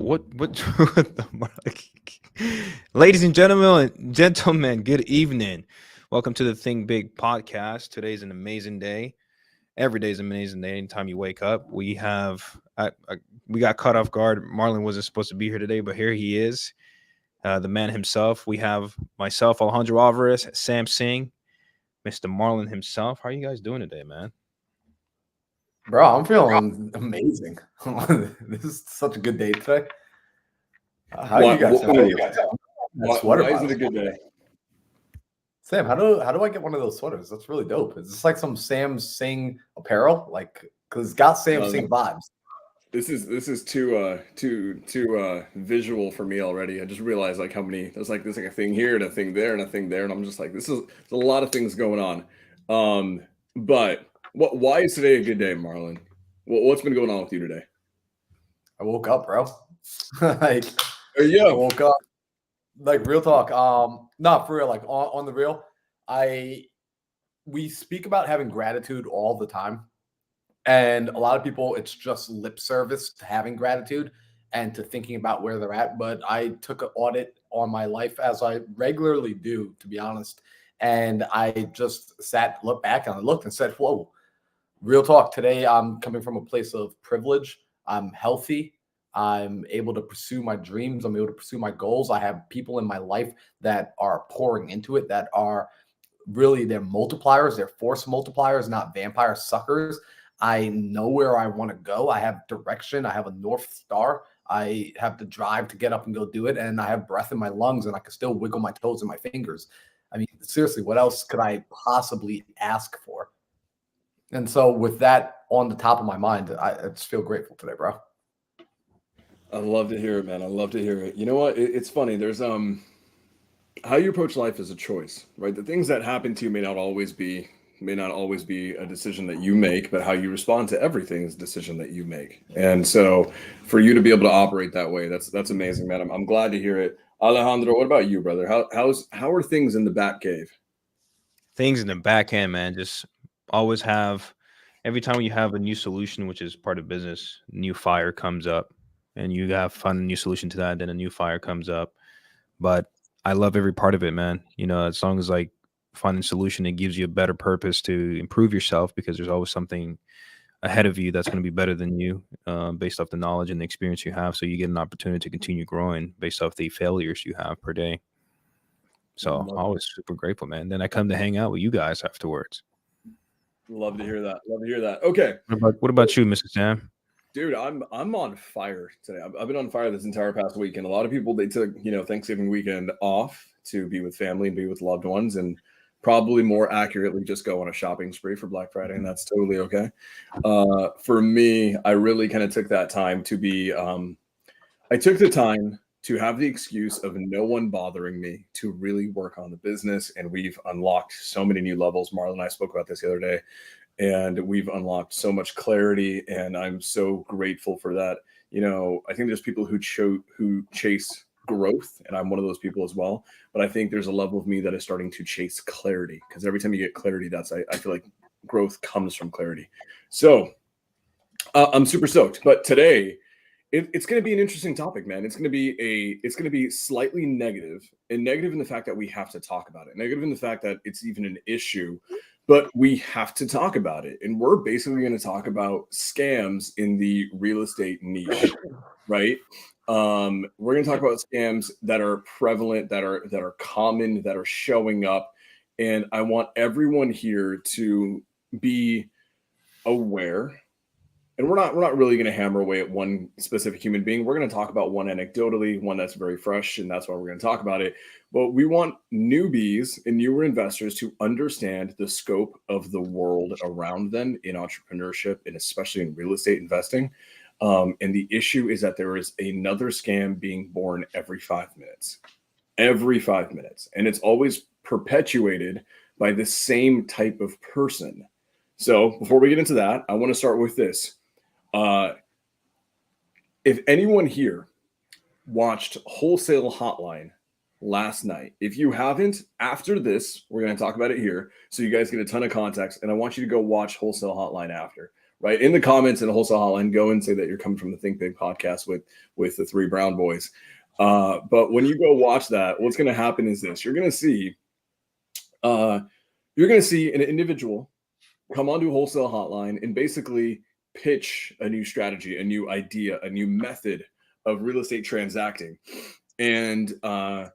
what ladies and gentlemen, good evening. Welcome to the Think Big podcast. Today's an amazing day. Every day is an amazing day. Anytime you wake up, we got caught off guard. Marlon wasn't supposed to be here today, but here he is, the man himself. We have myself, Alejandro Alvarez, Sam Singh, Mr. Marlon himself. How are you guys doing today, man? Bro, I'm feeling amazing. This is such a good day today. How are you guys? Why is it a good day? Sam, how do I get one of those sweaters? That's really dope. Is this like some Sam Singh apparel? Like, because it's got Sam Singh vibes. This is too visual for me already. I just realized like how many there's like a thing here and a thing there and a thing there, and I'm just like there's a lot of things going on. But why is today a good day, Marlon? What's been going on with you today? I woke up, bro. I woke up. Like real talk. Not for real. Like on the real, we speak about having gratitude all the time, and a lot of people, it's just lip service to having gratitude and to thinking about where they're at. But I took an audit on my life, as I regularly do, to be honest. And I just looked back, and I looked and said, "Whoa." Real talk. Today, I'm coming from a place of privilege. I'm healthy. I'm able to pursue my dreams. I'm able to pursue my goals. I have people in my life that are pouring into it, that are really, they're multipliers. They're force multipliers, not vampire suckers. I know where I want to go. I have direction. I have a North Star. I have the drive to get up and go do it. And I have breath in my lungs, and I can still wiggle my toes and my fingers. I mean, seriously, what else could I possibly ask for? And so with that on the top of my mind, I just feel grateful today, bro. I love to hear it, man. I love to hear it. You know what? It's funny. There's how you approach life is a choice, right? The things that happen to you may not always be a decision that you make, but how you respond to everything is a decision that you make. And so for you to be able to operate that way, that's amazing, man. I'm glad to hear it. Alejandro, what about you, brother? How are things in the back cave? Things in the back end, man. Just always have, every time you have a new solution, which is part of business, new fire comes up, and you have find a new solution to that, then a new fire comes up. But I love every part of it, man. You know, as long as like finding a solution, it gives you a better purpose to improve yourself, because there's always something ahead of you that's going to be better than you, based off the knowledge and the experience you have. So you get an opportunity to continue growing based off the failures you have per day. So I'm always super grateful, man. Then I come to hang out with you guys afterwards. Love to hear that. Love to hear that. Okay. What about you, Mr. Sam? Dude, I'm on fire today. I've been on fire this entire past week, and a lot of people, they took Thanksgiving weekend off to be with family and be with loved ones, and probably more accurately just go on a shopping spree for Black Friday, and that's totally okay. For me, I really kind of took that time to be. I took the time to have the excuse of no one bothering me to really work on the business, and we've unlocked so many new levels. Marlon and I spoke about this the other day. And we've unlocked so much clarity, and I'm so grateful for that. You know, I think there's people who chase growth, and I'm one of those people as well. But I think there's a level of me that is starting to chase clarity, because every time you get clarity, I feel like growth comes from clarity. So I'm super stoked. But today, it's going to be an interesting topic, man. It's going to be slightly negative, and negative in the fact that we have to talk about it. Negative in the fact that it's even an issue. But we have to talk about it. And we're basically going to talk about scams in the real estate niche, right? We're going to talk about scams that are prevalent, that are common, that are showing up. And I want everyone here to be aware. And we're not really going to hammer away at one specific human being. We're going to talk about one anecdotally, one that's very fresh, and that's why we're going to talk about it. But we want newbies and newer investors to understand the scope of the world around them in entrepreneurship, and especially in real estate investing. And the issue is that there is another scam being born every 5 minutes. Every 5 minutes. And it's always perpetuated by the same type of person. So before we get into that, I want to start with this. If anyone here watched Wholesale Hotline last night, if you haven't, after this, we're going to talk about it here, so you guys get a ton of context, and I want you to go watch Wholesale Hotline after. right? In the comments in the Wholesale Hotline, go and say that you're coming from the Think Big podcast with the three brown boys. But when you go watch that, what's going to happen is this: you're going to see an individual come onto a Wholesale Hotline and basically pitch a new strategy, a new idea, a new method of real estate transacting. And our,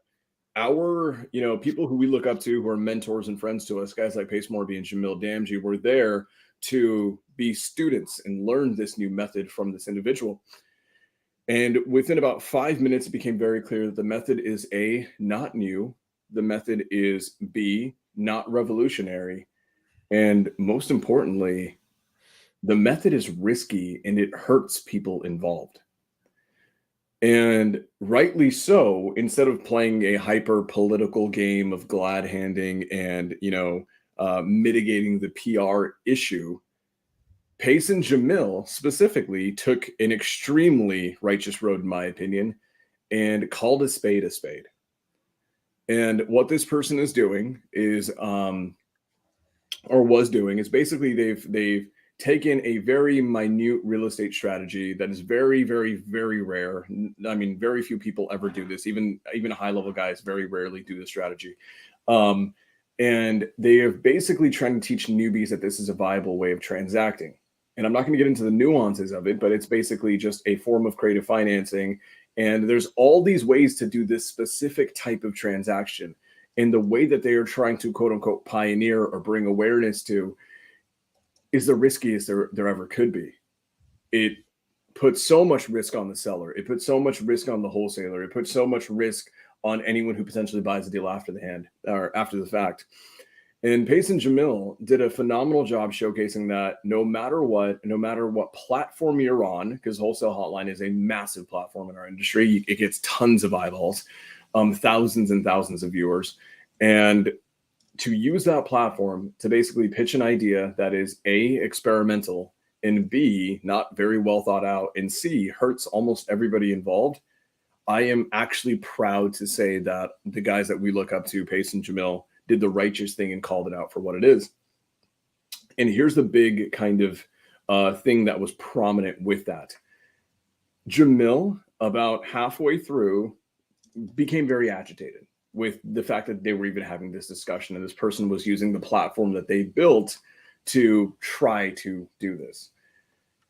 people who we look up to, who are mentors and friends to us, guys like Pace Morby and Jamil Damji, were there to be students and learn this new method from this individual. And within about 5 minutes, it became very clear that the method is A, not new. The method is B, not revolutionary. And most importantly, the method is risky and it hurts people involved. And rightly so, instead of playing a hyper political game of glad handing and, mitigating the PR issue, Pace and Jamil specifically took an extremely righteous road, in my opinion, and called a spade a spade. And what this person is doing is, was doing, is basically they've taken a very minute real estate strategy that is very, very, very rare. I mean, very few people ever do this. Even high-level guys very rarely do this strategy. And they are basically trying to teach newbies that this is a viable way of transacting. And I'm not going to get into the nuances of it, but it's basically just a form of creative financing. And there's all these ways to do this specific type of transaction. And the way that they are trying to, quote unquote, pioneer or bring awareness to is the riskiest there ever could be. It puts so much risk on the seller. It puts so much risk on the wholesaler. It puts so much risk on anyone who potentially buys the deal after the fact. And Pace and Jamil did a phenomenal job showcasing that no matter what platform you're on, because Wholesale Hotline is a massive platform in our industry, it gets tons of eyeballs, thousands and thousands of viewers. And to use that platform to basically pitch an idea that is A, experimental, and B, not very well thought out, and C, hurts almost everybody involved, I am actually proud to say that the guys that we look up to, Pace and Jamil, did the righteous thing and called it out for what it is. And here's the big kind of thing that was prominent with that. Jamil, about halfway through, became very agitated with the fact that they were even having this discussion, and this person was using the platform that they built to try to do this.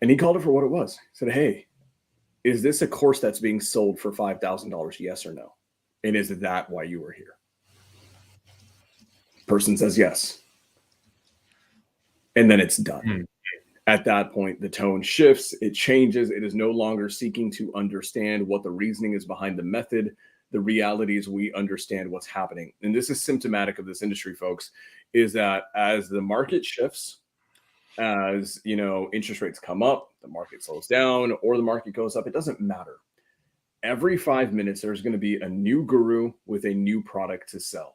And he called it for what it was. He said, hey, is this a course that's being sold for $5,000? Yes or no? And is that why you were here? Person says yes. And then it's done. At that point, the tone shifts, it changes. It is no longer seeking to understand what the reasoning is behind the method. The reality is we understand what's happening. And this is symptomatic of this industry, folks, is that as the market shifts, as interest rates come up, the market slows down, or the market goes up, it doesn't matter. Every 5 minutes, there's going to be a new guru with a new product to sell.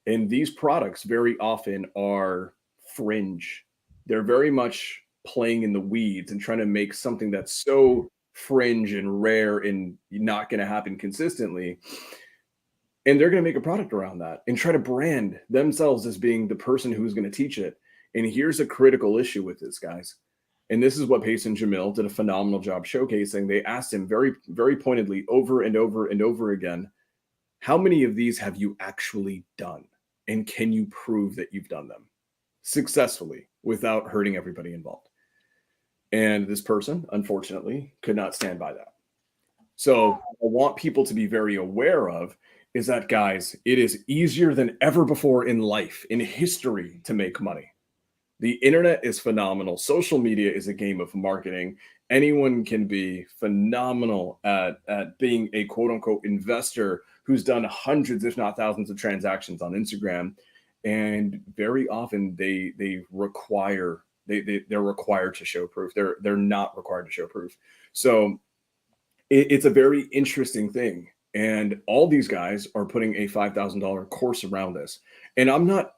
And these products very often are fringe. They're very much playing in the weeds and trying to make something that's so fringe and rare and not going to happen consistently. And they're going to make a product around that and try to brand themselves as being the person who's going to teach it. And here's a critical issue with this, guys. And this is what Pace and Jamil did a phenomenal job showcasing. They asked him very, very pointedly over and over and over again, how many of these have you actually done? And can you prove that you've done them successfully without hurting everybody involved? And this person, unfortunately, could not stand by that. So I want people to be very aware of is that, guys, it is easier than ever before in life, in history, to make money. The internet is phenomenal. Social media is a game of marketing. Anyone can be phenomenal at being a quote unquote investor who's done hundreds, if not thousands of transactions on Instagram. And very often they're required to show proof. They're not required to show proof. So it's a very interesting thing. And all these guys are putting a $5,000 course around this. And I'm not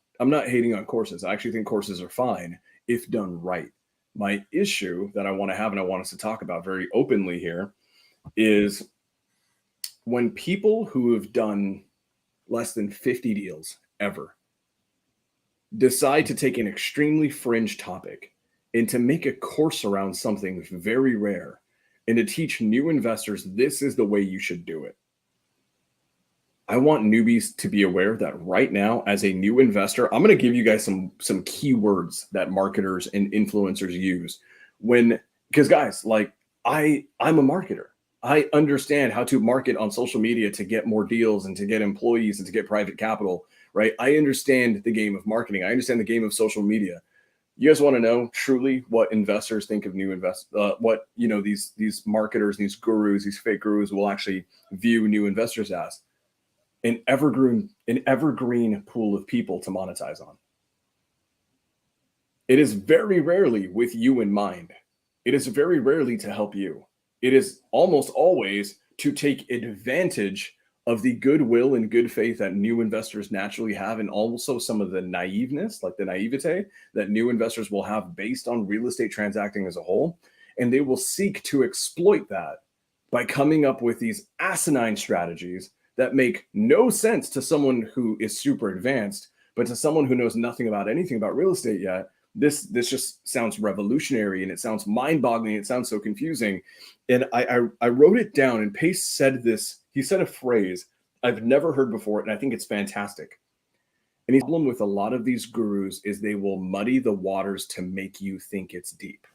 hating on courses. I actually think courses are fine if done right. My issue that I want to have and I want us to talk about very openly here is when people who have done less than 50 deals ever decide to take an extremely fringe topic and to make a course around something very rare and to teach new investors this is the way you should do it. I want newbies to be aware that right now, as a new investor, I'm going to give you guys some keywords that marketers and influencers use because guys, like I'm a marketer. I understand how to market on social media to get more deals and to get employees and to get private capital, right? I understand the game of marketing. I understand the game of social media. You guys want to know truly what investors think of what these marketers, these gurus, these fake gurus will actually view new investors as an evergreen pool of people to monetize on. It is very rarely with you in mind. It is very rarely to help you. It is almost always to take advantage of the goodwill and good faith that new investors naturally have, and also some of the naiveness, like the naivete that new investors will have based on real estate transacting as a whole. And they will seek to exploit that by coming up with these asinine strategies that make no sense to someone who is super advanced, but to someone who knows nothing about anything about real estate yet, this just sounds revolutionary, and it sounds mind-boggling. It sounds so confusing. And I wrote it down, and Pace said this. He said a phrase I've never heard before, and I think it's fantastic. And the problem with a lot of these gurus is they will muddy the waters to make you think it's deep.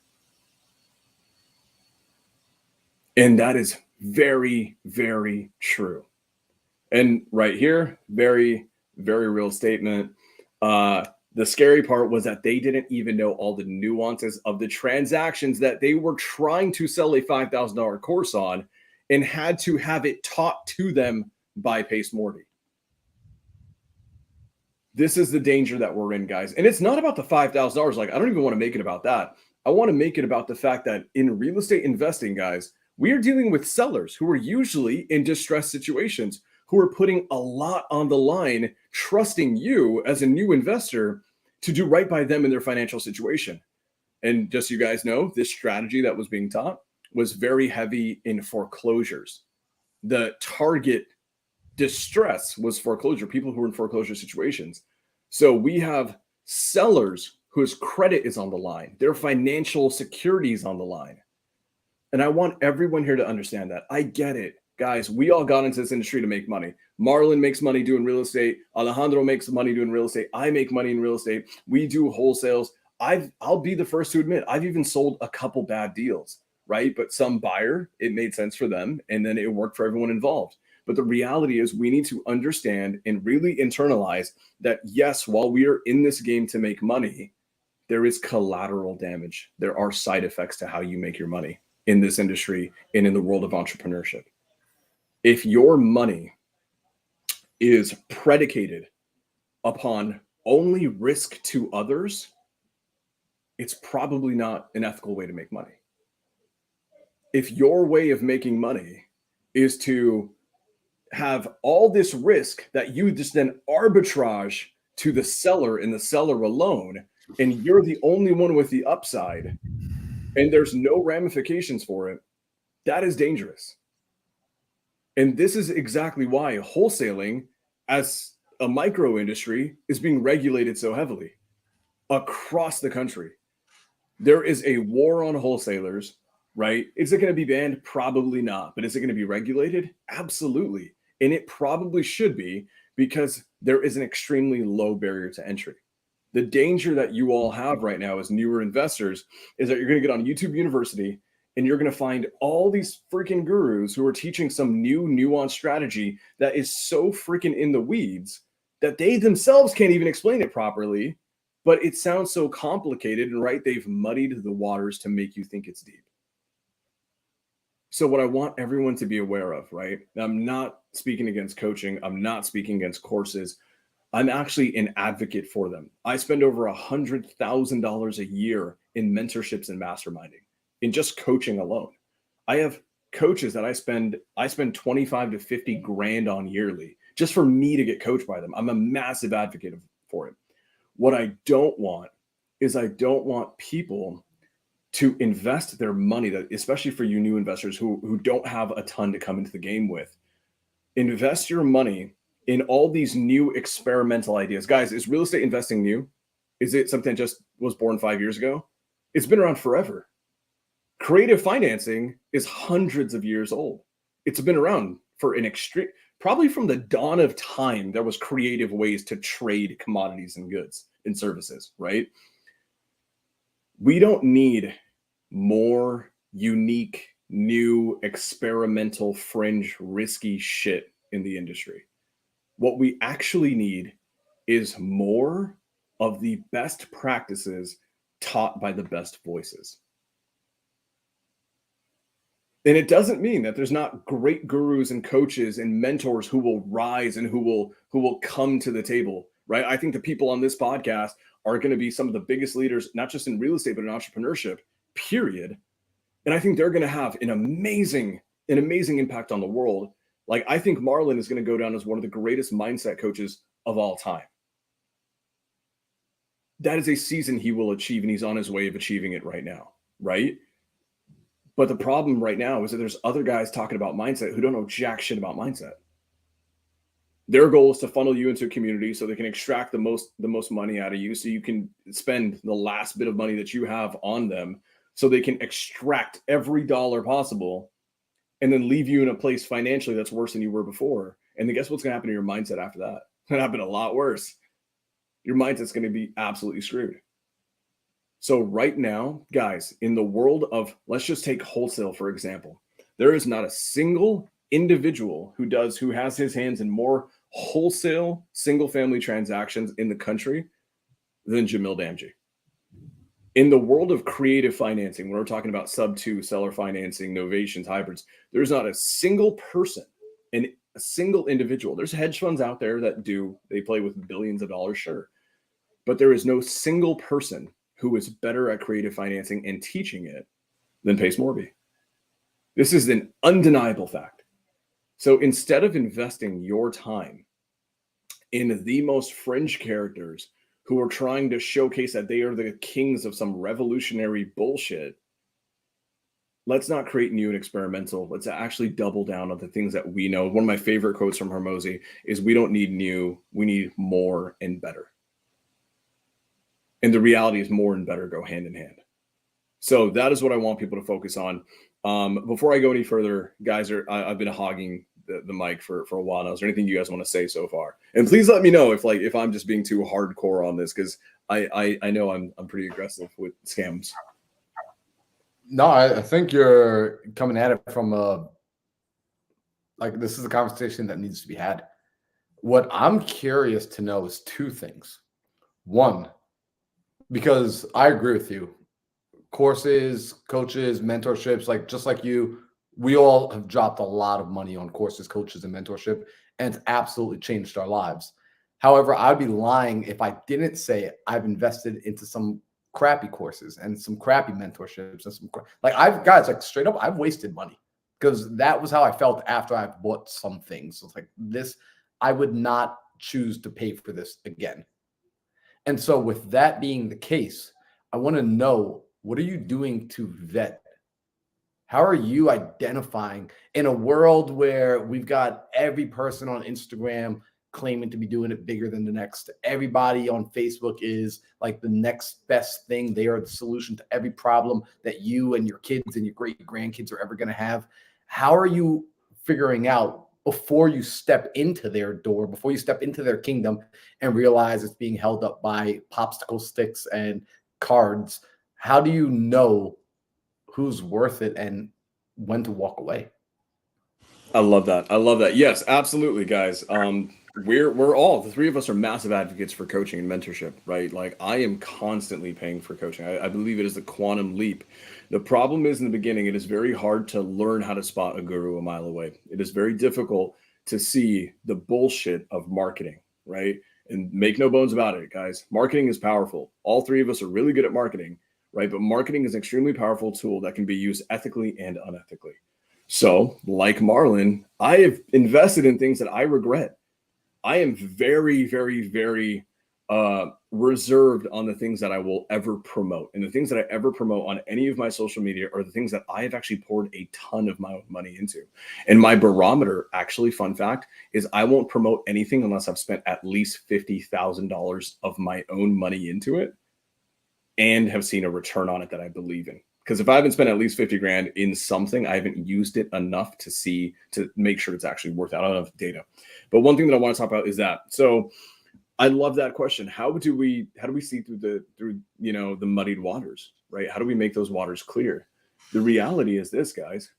And that is very, very true. And right here, very, very real statement. The scary part was that they didn't even know all the nuances of the transactions that they were trying to sell a $5,000 course on, and had to have it taught to them by Pace Morty. This is the danger that we're in, guys. And it's not about the $5,000. Like, I don't even want to make it about that. I want to make it about the fact that in real estate investing, guys, we are dealing with sellers who are usually in distressed situations, who are putting a lot on the line, trusting you as a new investor to do right by them in their financial situation. And just so you guys know, this strategy that was being taught was very heavy in foreclosures. The target distress was foreclosure, people who were in foreclosure situations. So we have sellers whose credit is on the line, their financial security is on the line. And I want everyone here to understand that. I get it. Guys, we all got into this industry to make money. Marlon makes money doing real estate. Alejandro makes money doing real estate. I make money in real estate. We do wholesales. I'll be the first to admit, I've even sold a couple bad deals, right? But some buyer, it made sense for them, and then it worked for everyone involved. But the reality is we need to understand and really internalize that, yes, while we are in this game to make money, there is collateral damage. There are side effects to how you make your money in this industry and in the world of entrepreneurship. If your money is predicated upon only risk to others, it's probably not an ethical way to make money. If your way of making money is to have all this risk that you just then arbitrage to the seller and the seller alone, and you're the only one with the upside, and there's no ramifications for it, that is dangerous. And this is exactly why wholesaling as a micro industry is being regulated so heavily across the country. There is a war on wholesalers, right? Is it going to be banned? Probably not. But is it going to be regulated? Absolutely. And it probably should be, because there is an extremely low barrier to entry. The danger that you all have right now as newer investors is that you're going to get on YouTube University and you're going to find all these freaking gurus who are teaching some new nuanced strategy that is so freaking in the weeds that they themselves can't even explain it properly, but it sounds so complicated, and right, they've muddied the waters to make you think it's deep. So what I want everyone to be aware of, right? I'm not speaking against coaching. I'm not speaking against courses. I'm actually an advocate for them. I spend over $100,000 a year in mentorships and masterminding, in just coaching alone. I have coaches that I spend 25 to 50 grand on yearly just for me to get coached by them. I'm a massive advocate for it. What I don't want is I don't want people to invest their money, that especially for you new investors who don't have a ton to come into the game with. Invest your money in all these new experimental ideas. Guys, is real estate investing new? Is it something that just was born 5 years ago? It's been around forever. Creative financing is hundreds of years old. It's been around for an extreme, probably from the dawn of time, there was creative ways to trade commodities and goods and services, right? We don't need more unique, new, experimental, fringe, risky shit in the industry. What we actually need is more of the best practices taught by the best voices. And it doesn't mean that there's not great gurus and coaches and mentors who will rise and who will come to the table, right? I think the people on this podcast are going to be some of the biggest leaders, not just in real estate, but in entrepreneurship, period. And I think they're going to have an amazing impact on the world. Like, I think Marlon is going to go down as one of the greatest mindset coaches of all time. That is a season he will achieve, and he's on his way of achieving it right now, right? But the problem right now is that there's other guys talking about mindset who don't know jack shit about mindset. Their goal is to funnel you into a community so they can extract the most money out of you, so you can spend the last bit of money that you have on them, so they can extract every dollar possible and then leave you in a place financially that's worse than you were before. And then guess what's going to happen to your mindset after that? It's going to happen a lot worse. Your mindset's going to be absolutely screwed. So right now, guys, in the world of, let's just take wholesale, for example, there is not a single individual who has his hands in more wholesale single-family transactions in the country than Jamil Damji. In the world of creative financing, when we're talking about sub-2 seller financing, novations, hybrids, there's not a single person and a single individual. There's hedge funds out there that they play with billions of dollars, sure. But there is no single person who is better at creative financing and teaching it than Pace Morby. This is an undeniable fact. So instead of investing your time in the most fringe characters who are trying to showcase that they are the kings of some revolutionary bullshit, let's not create new and experimental. Let's actually double down on the things that we know. One of my favorite quotes from Hormozy is, we don't need new, we need more and better. And the reality is more and better go hand in hand. So that is what I want people to focus on. Before I go any further, guys, I've been hogging the mic for a while now. Is there anything you guys want to say so far? And please let me know if I'm just being too hardcore on this, because I know I'm pretty aggressive with scams. No, I think you're coming at it from this is a conversation that needs to be had. What I'm curious to know is two things. One, because I agree with you, courses, coaches, mentorships, just like you, we all have dropped a lot of money on courses, coaches, and mentorship, and it's absolutely changed our lives. However, I'd be lying if I didn't say I've invested into some crappy courses and some crappy mentorships and straight up, I've wasted money, because that was how I felt after I bought some things. So it's like this, I would not choose to pay for this again. And so with that being the case, I want to know, what are you doing to vet? How are you identifying in a world where we've got every person on Instagram claiming to be doing it bigger than the next? Everybody on Facebook is like the next best thing. They are the solution to every problem that you and your kids and your great grandkids are ever going to have. How are you figuring out, before you step into their door, before you step into their kingdom and realize it's being held up by popsicle sticks and cards, how do you know who's worth it and when to walk away? I love that. Yes, absolutely, guys. We're all, the three of us are massive advocates for coaching and mentorship, right? Like, I am constantly paying for coaching. I believe it is the quantum leap. The problem is, in the beginning, it is very hard to learn how to spot a guru a mile away. It is very difficult to see the bullshit of marketing, right? And make no bones about it, guys. Marketing is powerful. All three of us are really good at marketing, right? But marketing is an extremely powerful tool that can be used ethically and unethically. So, like Marlon, I have invested in things that I regret. I am very, very, very reserved on the things that I will ever promote. And the things that I ever promote on any of my social media are the things that I have actually poured a ton of my own money into. And my barometer, actually, fun fact, is I won't promote anything unless I've spent at least $50,000 of my own money into it. and have seen a return on it that I believe in. Because if I haven't spent at least 50 grand in something, I haven't used it enough to make sure it's actually worth it. I don't have data. But one thing that I want to talk about is that. So I love that question. How do we see through the muddied waters, right? How do we make those waters clear? The reality is this, guys.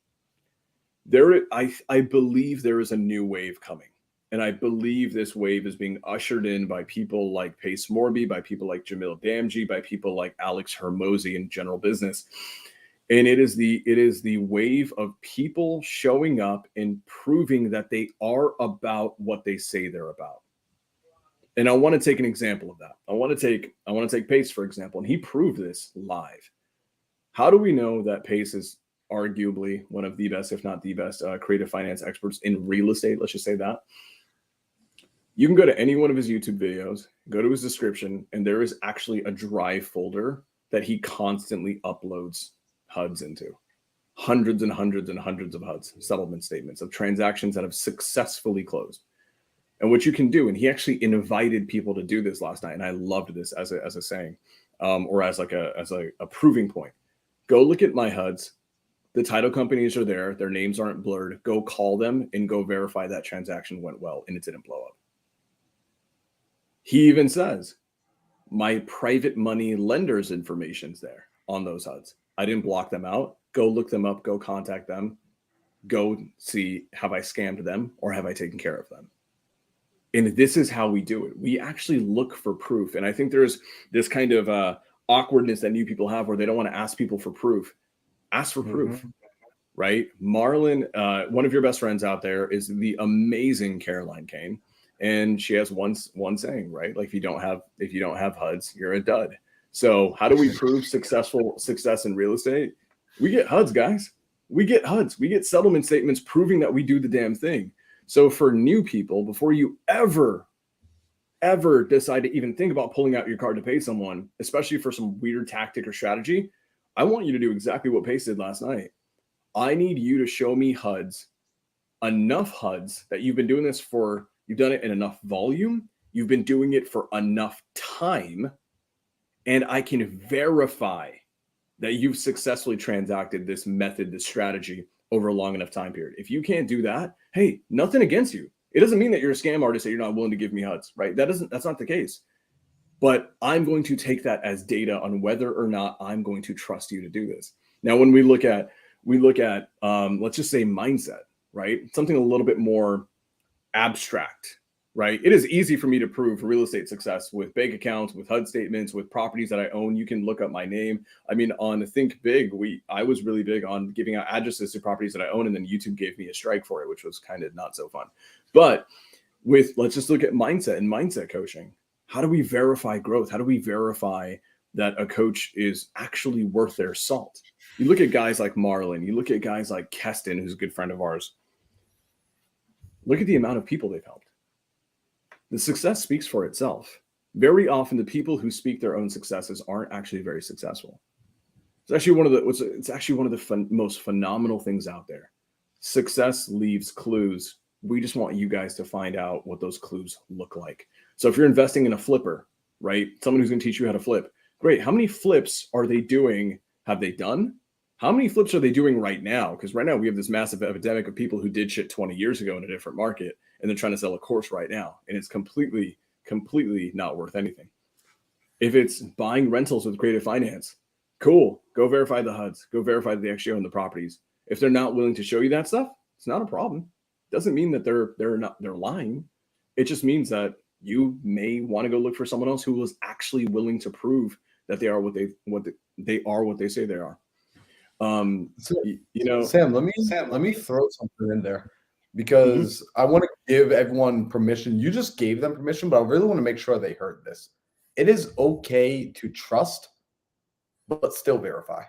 I believe there is a new wave coming. And I believe this wave is being ushered in by people like Pace Morby, by people like Jamil Damji, by people like Alex Hermosi in general business. And it is the wave of people showing up and proving that they are about what they say they're about. And I want to take an example of that. I want to take Pace, for example, and he proved this live. How do we know that Pace is arguably one of the best, if not the best, creative finance experts in real estate? Let's just say that. You can go to any one of his YouTube videos, go to his description, and there is actually a Drive folder that he constantly uploads HUDs into. Hundreds and hundreds and hundreds of HUDs, settlement statements of transactions that have successfully closed. And what you can do, and he actually invited people to do this last night, and I loved this as a saying, or as a proving point. Go look at my HUDs. The title companies are there. Their names aren't blurred. Go call them and go verify that transaction went well and it didn't blow up. He even says, my private money lenders information's there on those HUDs. I didn't block them out. Go look them up. Go contact them. Go see, have I scammed them or have I taken care of them? And this is how we do it. We actually look for proof. And I think there's this kind of awkwardness that new people have where they don't want to ask people for proof. Ask for proof, right? Marlon, one of your best friends out there is the amazing Caroline Kane. And she has one saying, right? Like if you don't have HUDs, you're a dud. So how do we prove success in real estate? We get HUDs, guys. We get HUDs. We get settlement statements proving that we do the damn thing. So for new people, before you ever decide to even think about pulling out your card to pay someone, especially for some weird tactic or strategy, I want you to do exactly what Pace did last night. I need you to show me HUDs, enough HUDs that you've been doing this for. You've done it in enough volume. You've been doing it for enough time. And I can verify that you've successfully transacted this method, this strategy over a long enough time period. If you can't do that, hey, nothing against you. It doesn't mean that you're a scam artist that you're not willing to give me HUDs, right? That's not the case. But I'm going to take that as data on whether or not I'm going to trust you to do this. Now, when we look at let's just say mindset, right? Something a little bit more abstract, right? It is easy for me to prove real estate success with bank accounts, with HUD statements, with properties that I own. You can look up my name. I mean, on Think Big, I was really big on giving out addresses to properties that I own, and then YouTube gave me a strike for it, which was kind of not so fun. But let's just look at mindset and mindset coaching. How do we verify growth? How do we verify that a coach is actually worth their salt? You look at guys like Marlon, you look at guys like Keston, who's a good friend of ours. Look at the amount of people they've helped. The success speaks for itself. Very often, the people who speak their own successes aren't actually very successful. It's actually one of the most phenomenal things out there. Success leaves clues. We just want you guys to find out what those clues look like. So if you're investing in a flipper, right? Someone who's going to teach you how to flip. Great. How many flips are they doing? Have they done? How many flips are they doing right now? Because right now we have this massive epidemic of people who did shit 20 years ago in a different market, and they're trying to sell a course right now. And it's completely not worth anything. If it's buying rentals with creative finance, cool. Go verify the HUDs. Go verify that they actually own the properties. If they're not willing to show you that stuff, it's not a problem. Doesn't mean that they're lying. It just means that you may want to go look for someone else who was actually willing to prove that they are what they say they are. Sam, let me throw something in there because I want to give everyone permission. You just gave them permission, but I really want to make sure they heard this. It is okay to trust, but still verify.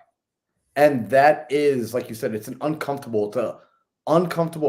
And that is, like you said, it's an uncomfortable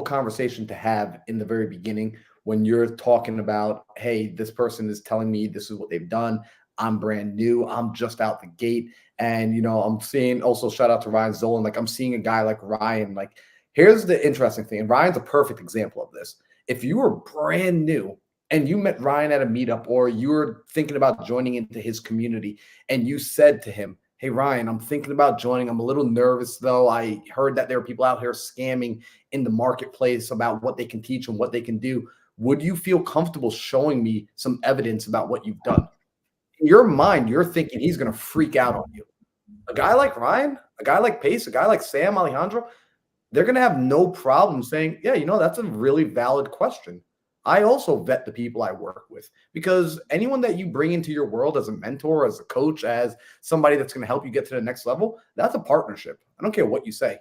conversation to have in the very beginning when you're talking about, hey, this person is telling me this is what they've done. I'm brand new. I'm just out the gate. And, I'm seeing also shout out to Ryan Zolan. Like I'm seeing a guy like Ryan, like here's the interesting thing. And Ryan's a perfect example of this. If you were brand new and you met Ryan at a meetup, or you were thinking about joining into his community, and you said to him, "Hey, Ryan, I'm thinking about joining. I'm a little nervous, though. I heard that there are people out here scamming in the marketplace about what they can teach and what they can do. Would you feel comfortable showing me some evidence about what you've done?" In your mind, you're thinking he's going to freak out on you. A guy like Ryan, a guy like Pace, a guy like Sam Alejandro, they're going to have no problem saying, "Yeah, that's a really valid question." I also vet the people I work with, because anyone that you bring into your world as a mentor, as a coach, as somebody that's going to help you get to the next level, that's a partnership. I don't care what you say.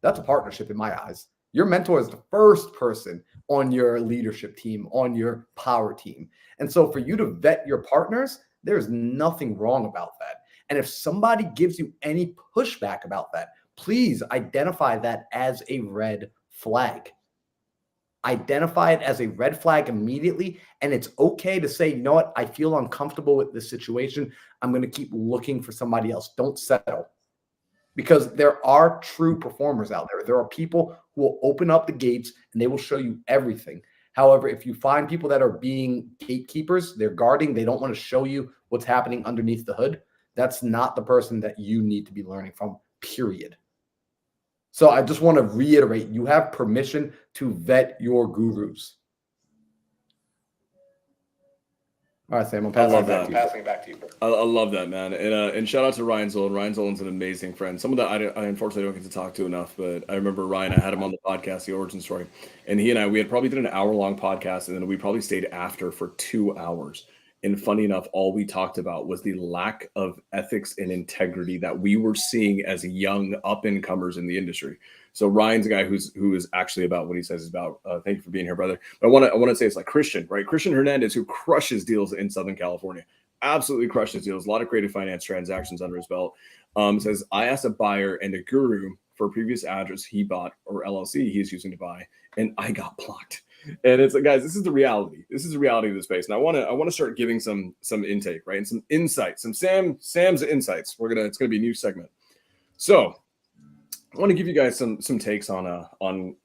That's a partnership in my eyes. Your mentor is the first person on your leadership team, on your power team. And so for you to vet your partners, there's nothing wrong about that. And if somebody gives you any pushback about that, please identify that as a red flag. Identify it as a red flag immediately. And it's okay to say, "You know what? I feel uncomfortable with this situation. I'm going to keep looking for somebody else." Don't settle, because there are true performers out there. There are people who will open up the gates and they will show you everything. However, if you find people that are being gatekeepers, they're guarding, they don't want to show you what's happening underneath the hood, that's not the person that you need to be learning from, period. So I just want to reiterate, you have permission to vet your gurus. All right, Sam, I'm passing it back to you. I love that, man. And shout out to Ryan Zolan. Ryan Zolan's an amazing friend. Some of that I unfortunately don't get to talk to enough, but I remember Ryan, I had him on the podcast, The Origin Story. And he and I, we had probably did an hour-long podcast, and then we probably stayed after for 2 hours. And funny enough, all we talked about was the lack of ethics and integrity that we were seeing as young up-and-comers in the industry. So Ryan's a guy who is actually about what he says is about. Thank you for being here, brother. But I want to say it's like Christian, right? Christian Hernandez, who crushes deals in Southern California, absolutely crushes deals. A lot of creative finance transactions under his belt. Says, I asked a buyer and a guru for a previous address he bought or LLC he's using to buy, and I got blocked. And it's like, guys, this is the reality. This is the reality of the space. And I want to start giving some intake, right? And some insights, some Sam's insights. It's gonna be a new segment. So I want to give you guys some takes on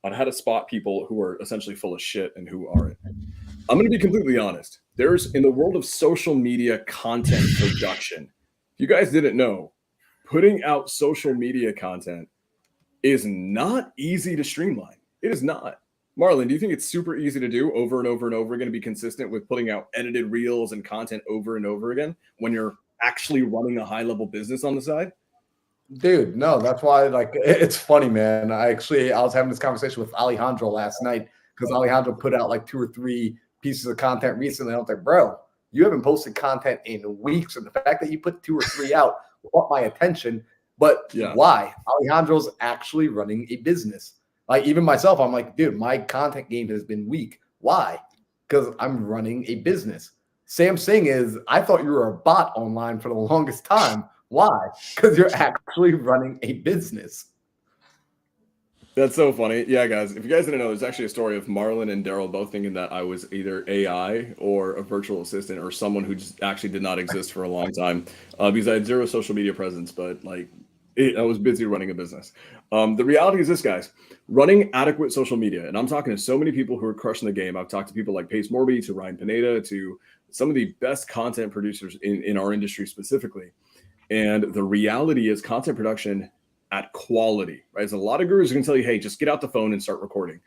how to spot people who are essentially full of shit and who aren't. I'm going to be completely honest. There's, in the world of social media content production, if you guys didn't know, putting out social media content is not easy to streamline. It is not. Marlon, do you think it's super easy to do over and over and over again, to be consistent with putting out edited reels and content over and over again when you're actually running a high-level business on the side? Dude, no, that's why, like, it's funny, man. I was having this conversation with Alejandro last night, because Alejandro put out like 2 or 3 pieces of content recently. I was like, "Bro, you haven't posted content in weeks." And the fact that you put 2 or 3 out caught my attention. But Yeah. Why? Alejandro's actually running a business. Like, even myself, I'm like, dude, my content game has been weak. Why? Because I'm running a business. Sam Singh is, I thought you were a bot online for the longest time. Why? Because you're actually running a business. That's so funny. Yeah, guys, if you guys didn't know, there's actually a story of Marlon and Daryl both thinking that I was either AI or a virtual assistant or someone who just actually did not exist for a long time, because I had 0 social media presence, but I was busy running a business. The reality is this, guys, running adequate social media, and I'm talking to so many people who are crushing the game. I've talked to people like Pace Morby, to Ryan Pineda, to some of the best content producers in our industry specifically. And the reality is content production at quality, right? There's a lot of gurus who can tell you, hey, just get out the phone and start recording.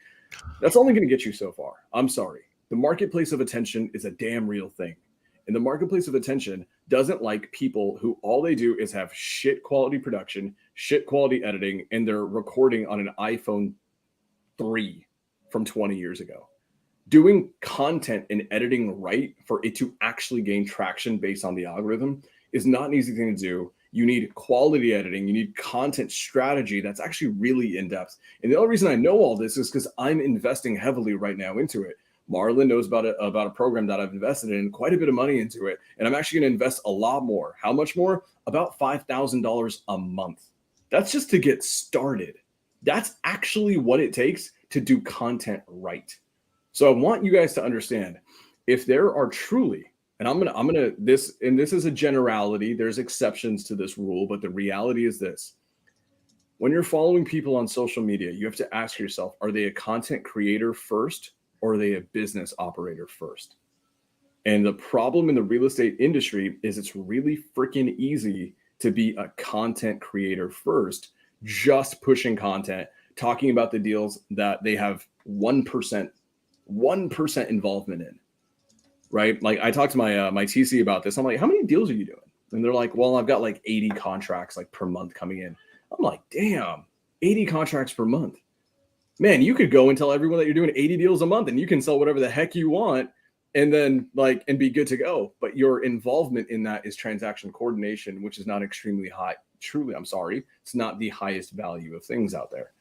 That's only going to get you so far. I'm sorry. The marketplace of attention is a damn real thing. And the marketplace of attention doesn't like people who all they do is have shit quality production, shit quality editing, and they're recording on an iPhone 3 from 20 years ago. Doing content and editing right for it to actually gain traction based on the algorithm is not an easy thing to do. You need quality editing. You need content strategy that's actually really in depth. And the only reason I know all this is because I'm investing heavily right now into it. Marlon knows about a program that I've invested in, quite a bit of money into it. And I'm actually going to invest a lot more. How much more? About $5,000 a month. That's just to get started. That's actually what it takes to do content right. So I want you guys to understand, if there are truly, and I'm gonna this is a generality, there's exceptions to this rule, but the reality is this: when you're following people on social media, you have to ask yourself, are they a content creator first, or are they a business operator first? And the problem in the real estate industry is it's really freaking easy to be a content creator first, just pushing content, talking about the deals that they have 1% involvement in, right? Like I talked to my TC about this. I'm like, how many deals are you doing? And they're like, well, I've got like 80 contracts like per month coming in. I'm like, damn, 80 contracts per month. Man, you could go and tell everyone that you're doing 80 deals a month and you can sell whatever the heck you want and then and be good to go. But your involvement in that is transaction coordination, which is not extremely high. Truly, I'm sorry. It's not the highest value of things out there.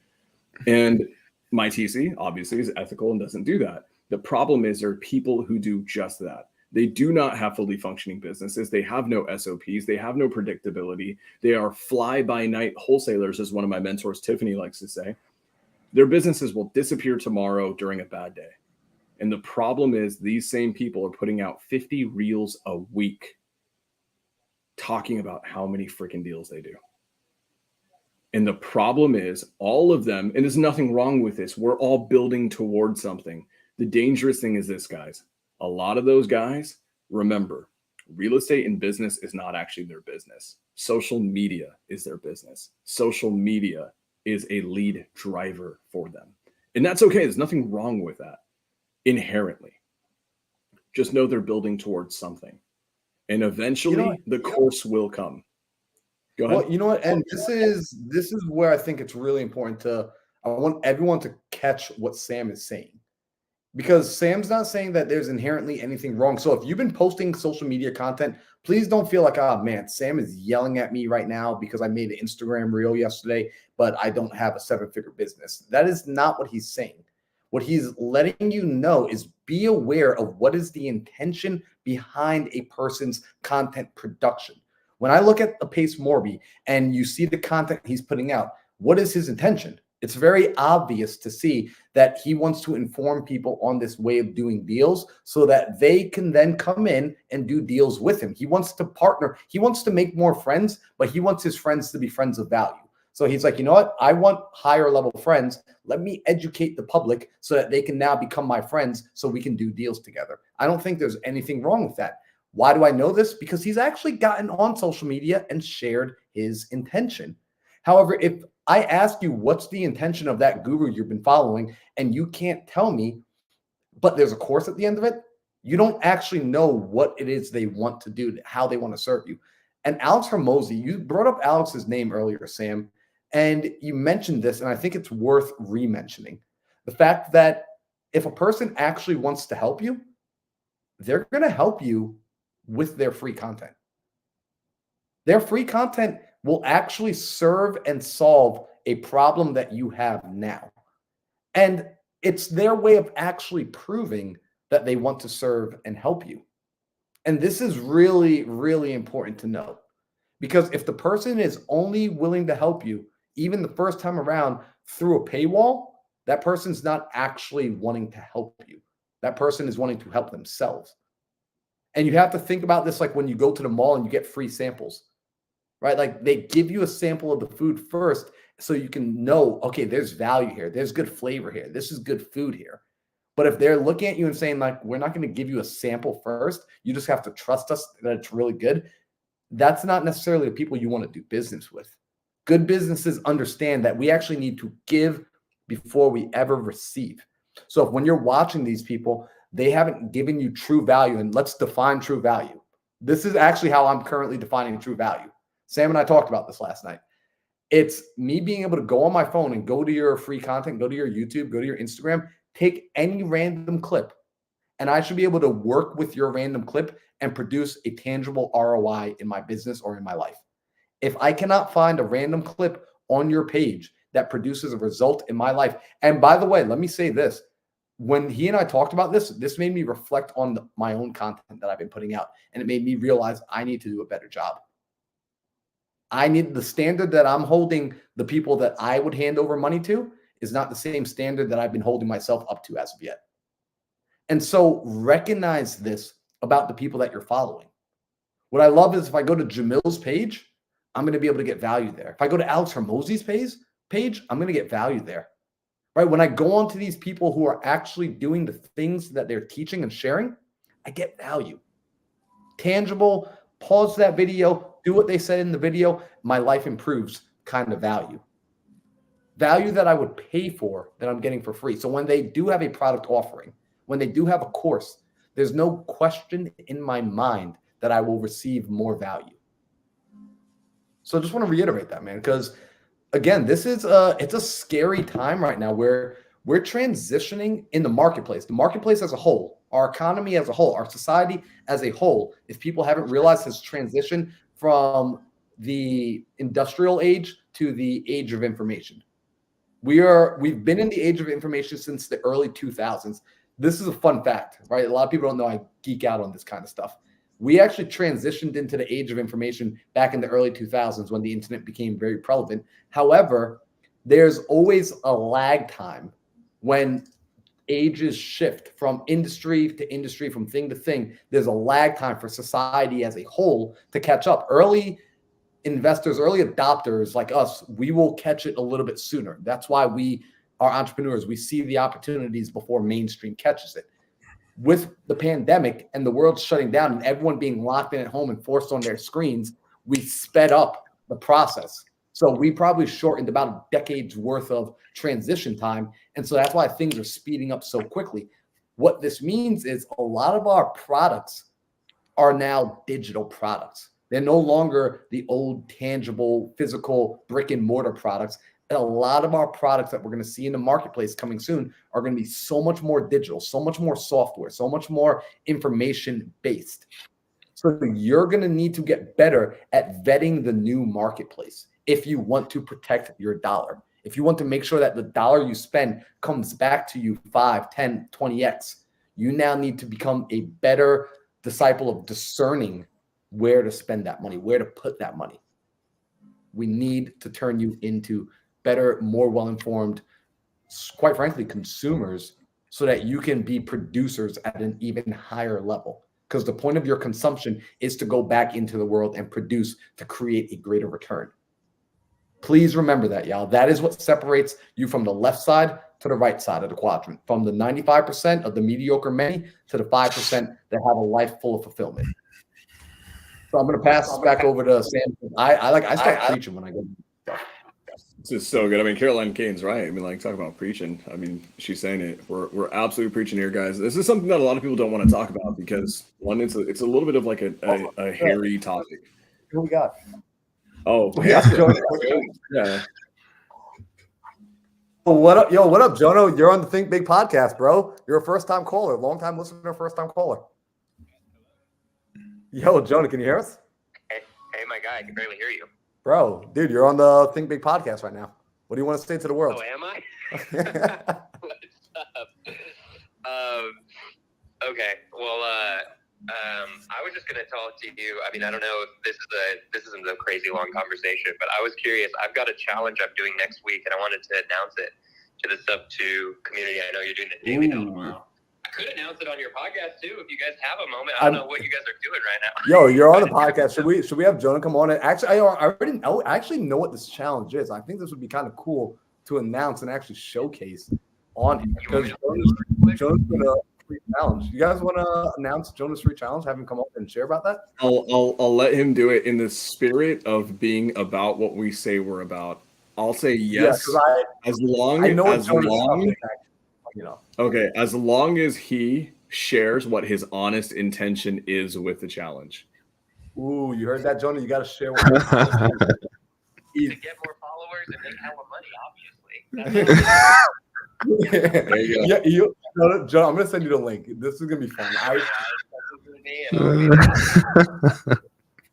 And my TC obviously is ethical and doesn't do that. The problem is there are people who do just that. They do not have fully functioning businesses. They have no SOPs. They have no predictability. They are fly-by-night wholesalers, as one of my mentors, Tiffany, likes to say. Their businesses will disappear tomorrow during a bad day. And the problem is these same people are putting out 50 reels a week talking about how many freaking deals they do. And the problem is all of them, and there's nothing wrong with this, we're all building towards something. The dangerous thing is this, guys. A lot of those guys, remember, real estate and business is not actually their business. Social media is their business. Social media is a lead driver for them. And that's okay. There's nothing wrong with that inherently. Just know they're building towards something. And eventually the course will come. Go ahead. Well, you know what? And this is where I think it's really important I want everyone to catch what Sam is saying. Because Sam's not saying that there's inherently anything wrong. So if you've been posting social media content, please don't feel like, oh man, Sam is yelling at me right now because I made an Instagram reel yesterday, but I don't have a 7-figure business. That is not what he's saying. What he's letting you know is be aware of what is the intention behind a person's content production. When I look at a Pace Morby and you see the content he's putting out, what is his intention? It's very obvious to see that he wants to inform people on this way of doing deals so that they can then come in and do deals with him. He wants to partner. He wants to make more friends, but he wants his friends to be friends of value. So he's like, you know what? I want higher level friends. Let me educate the public so that they can now become my friends so we can do deals together. I don't think there's anything wrong with that. Why do I know this? Because he's actually gotten on social media and shared his intention. However, if I ask you what's the intention of that guru you've been following and you can't tell me, but there's a course at the end of it, you don't actually know what it is they want to do, how they want to serve you. And Alex Hormozi, you brought up Alex's name earlier, Sam, and you mentioned this, and I think it's worth re-mentioning. The fact that if a person actually wants to help you, they're going to help you with their free content. Their free content will actually serve and solve a problem that you have now. And it's their way of actually proving that they want to serve and help you. And this is really, really important to know. Because if the person is only willing to help you, even the first time around through a paywall, that person's not actually wanting to help you. That person is wanting to help themselves. And you have to think about this like when you go to the mall and you get free samples, right? Like they give you a sample of the food first so you can know, okay, there's value here. There's good flavor here. This is good food here. But if they're looking at you and saying like, we're not going to give you a sample first, you just have to trust us that it's really good. That's not necessarily the people you want to do business with. Good businesses understand that we actually need to give before we ever receive. So if when you're watching these people, they haven't given you true value, and let's define true value. This is actually how I'm currently defining true value. Sam and I talked about this last night. It's me being able to go on my phone and go to your free content, go to your YouTube, go to your Instagram, take any random clip, and I should be able to work with your random clip and produce a tangible ROI in my business or in my life. If I cannot find a random clip on your page that produces a result in my life, and by the way, let me say this. When he and I talked about this made me reflect on my own content that I've been putting out, and it made me realize I need to do a better job. I need the standard that I'm holding the people that I would hand over money to is not the same standard that I've been holding myself up to as of yet. And so recognize this about the people that you're following. What I love is if I go to Jamil's page, I'm going to be able to get value there. If I go to Alex Hormozi's page, I'm going to get value there. Right? When I go on to these people who are actually doing the things that they're teaching and sharing, I get value. Tangible, pause that video, do what they said in the video, my life improves kind of value. Value that I would pay for that I'm getting for free. So when they do have a product offering, when they do have a course, there's no question in my mind that I will receive more value. So I just want to reiterate that, man, because again, it's a scary time right now where we're transitioning in the marketplace as a whole, our economy as a whole, our society as a whole, if people haven't realized, has transitioned from the industrial age to the age of information. We've been in the age of information since the early 2000s. This is a fun fact, right? A lot of people don't know I geek out on this kind of stuff. We actually transitioned into the age of information back in the early 2000s when the internet became very prevalent. However, there's always a lag time when ages shift from industry to industry, from thing to thing. There's a lag time for society as a whole to catch up. Early investors, early adopters like us, we will catch it a little bit sooner. That's why we are entrepreneurs. We see the opportunities before mainstream catches it. With the pandemic and the world shutting down and everyone being locked in at home and forced on their screens, we sped up the process. So we probably shortened about a decade's worth of transition time. And so that's why things are speeding up so quickly. What this means is a lot of our products are now digital products. They're no longer the old tangible, physical brick and mortar products. And a lot of our products that we're going to see in the marketplace coming soon are going to be so much more digital, so much more software, so much more information based. So you're going to need to get better at vetting the new marketplace if you want to protect your dollar. If you want to make sure that the dollar you spend comes back to you 5, 10, 20x, you now need to become a better disciple of discerning where to spend that money, where to put that money. We need to turn you into better, more well-informed, quite frankly, consumers, so that you can be producers at an even higher level. Because the point of your consumption is to go back into the world and produce to create a greater return. Please remember that, y'all. That is what separates you from the left side to the right side of the quadrant, from the 95% of the mediocre many to the 5% that have a life full of fulfillment. So I'm going to pass this back over to Sam. I start preaching when I go. This is so good. I mean, Caroline Kane's right. I mean, like, talk about preaching. I mean, she's saying it. We're absolutely preaching here, guys. This is something that a lot of people don't want to talk about because one, it's a little bit of like a hairy topic. Who we got? Oh, yeah. Yeah. Well, what up, what up, Jono? You're on the Think Big podcast, bro. You're a first-time caller, long-time listener, first-time caller. Yo, Jonah, can you hear us? Hey, my guy, I can barely hear you. Bro, dude, you're on the Think Big podcast right now. What do you want to say to the world? Oh, am I? What's up? Okay, well, I was just going to talk to you. I mean, I don't know if this isn't a crazy long conversation, but I was curious. I've got a challenge I'm doing next week, and I wanted to announce it to the Sub2 community. I know you're doing it daily now tomorrow. I could announce it on your podcast too if you guys have a moment. I don't know what you guys are doing right now. Yo, you're on the podcast. Should we have Jonah come on? Actually, I already know. I actually know what this challenge is. I think this would be kind of cool to announce and actually showcase on it because Jonah's gonna free challenge. You guys want to announce Jonah's free challenge? Have him come up and share about that. I'll let him do it in the spirit of being about what we say we're about. I'll say yes, as long Okay, as long as he shares what his honest intention is with the challenge. Ooh, you heard that, Jonah? You got to share what to get more followers and make hella money, obviously. There you go. Jonah, I'm going to send you the link. This is going to be fun.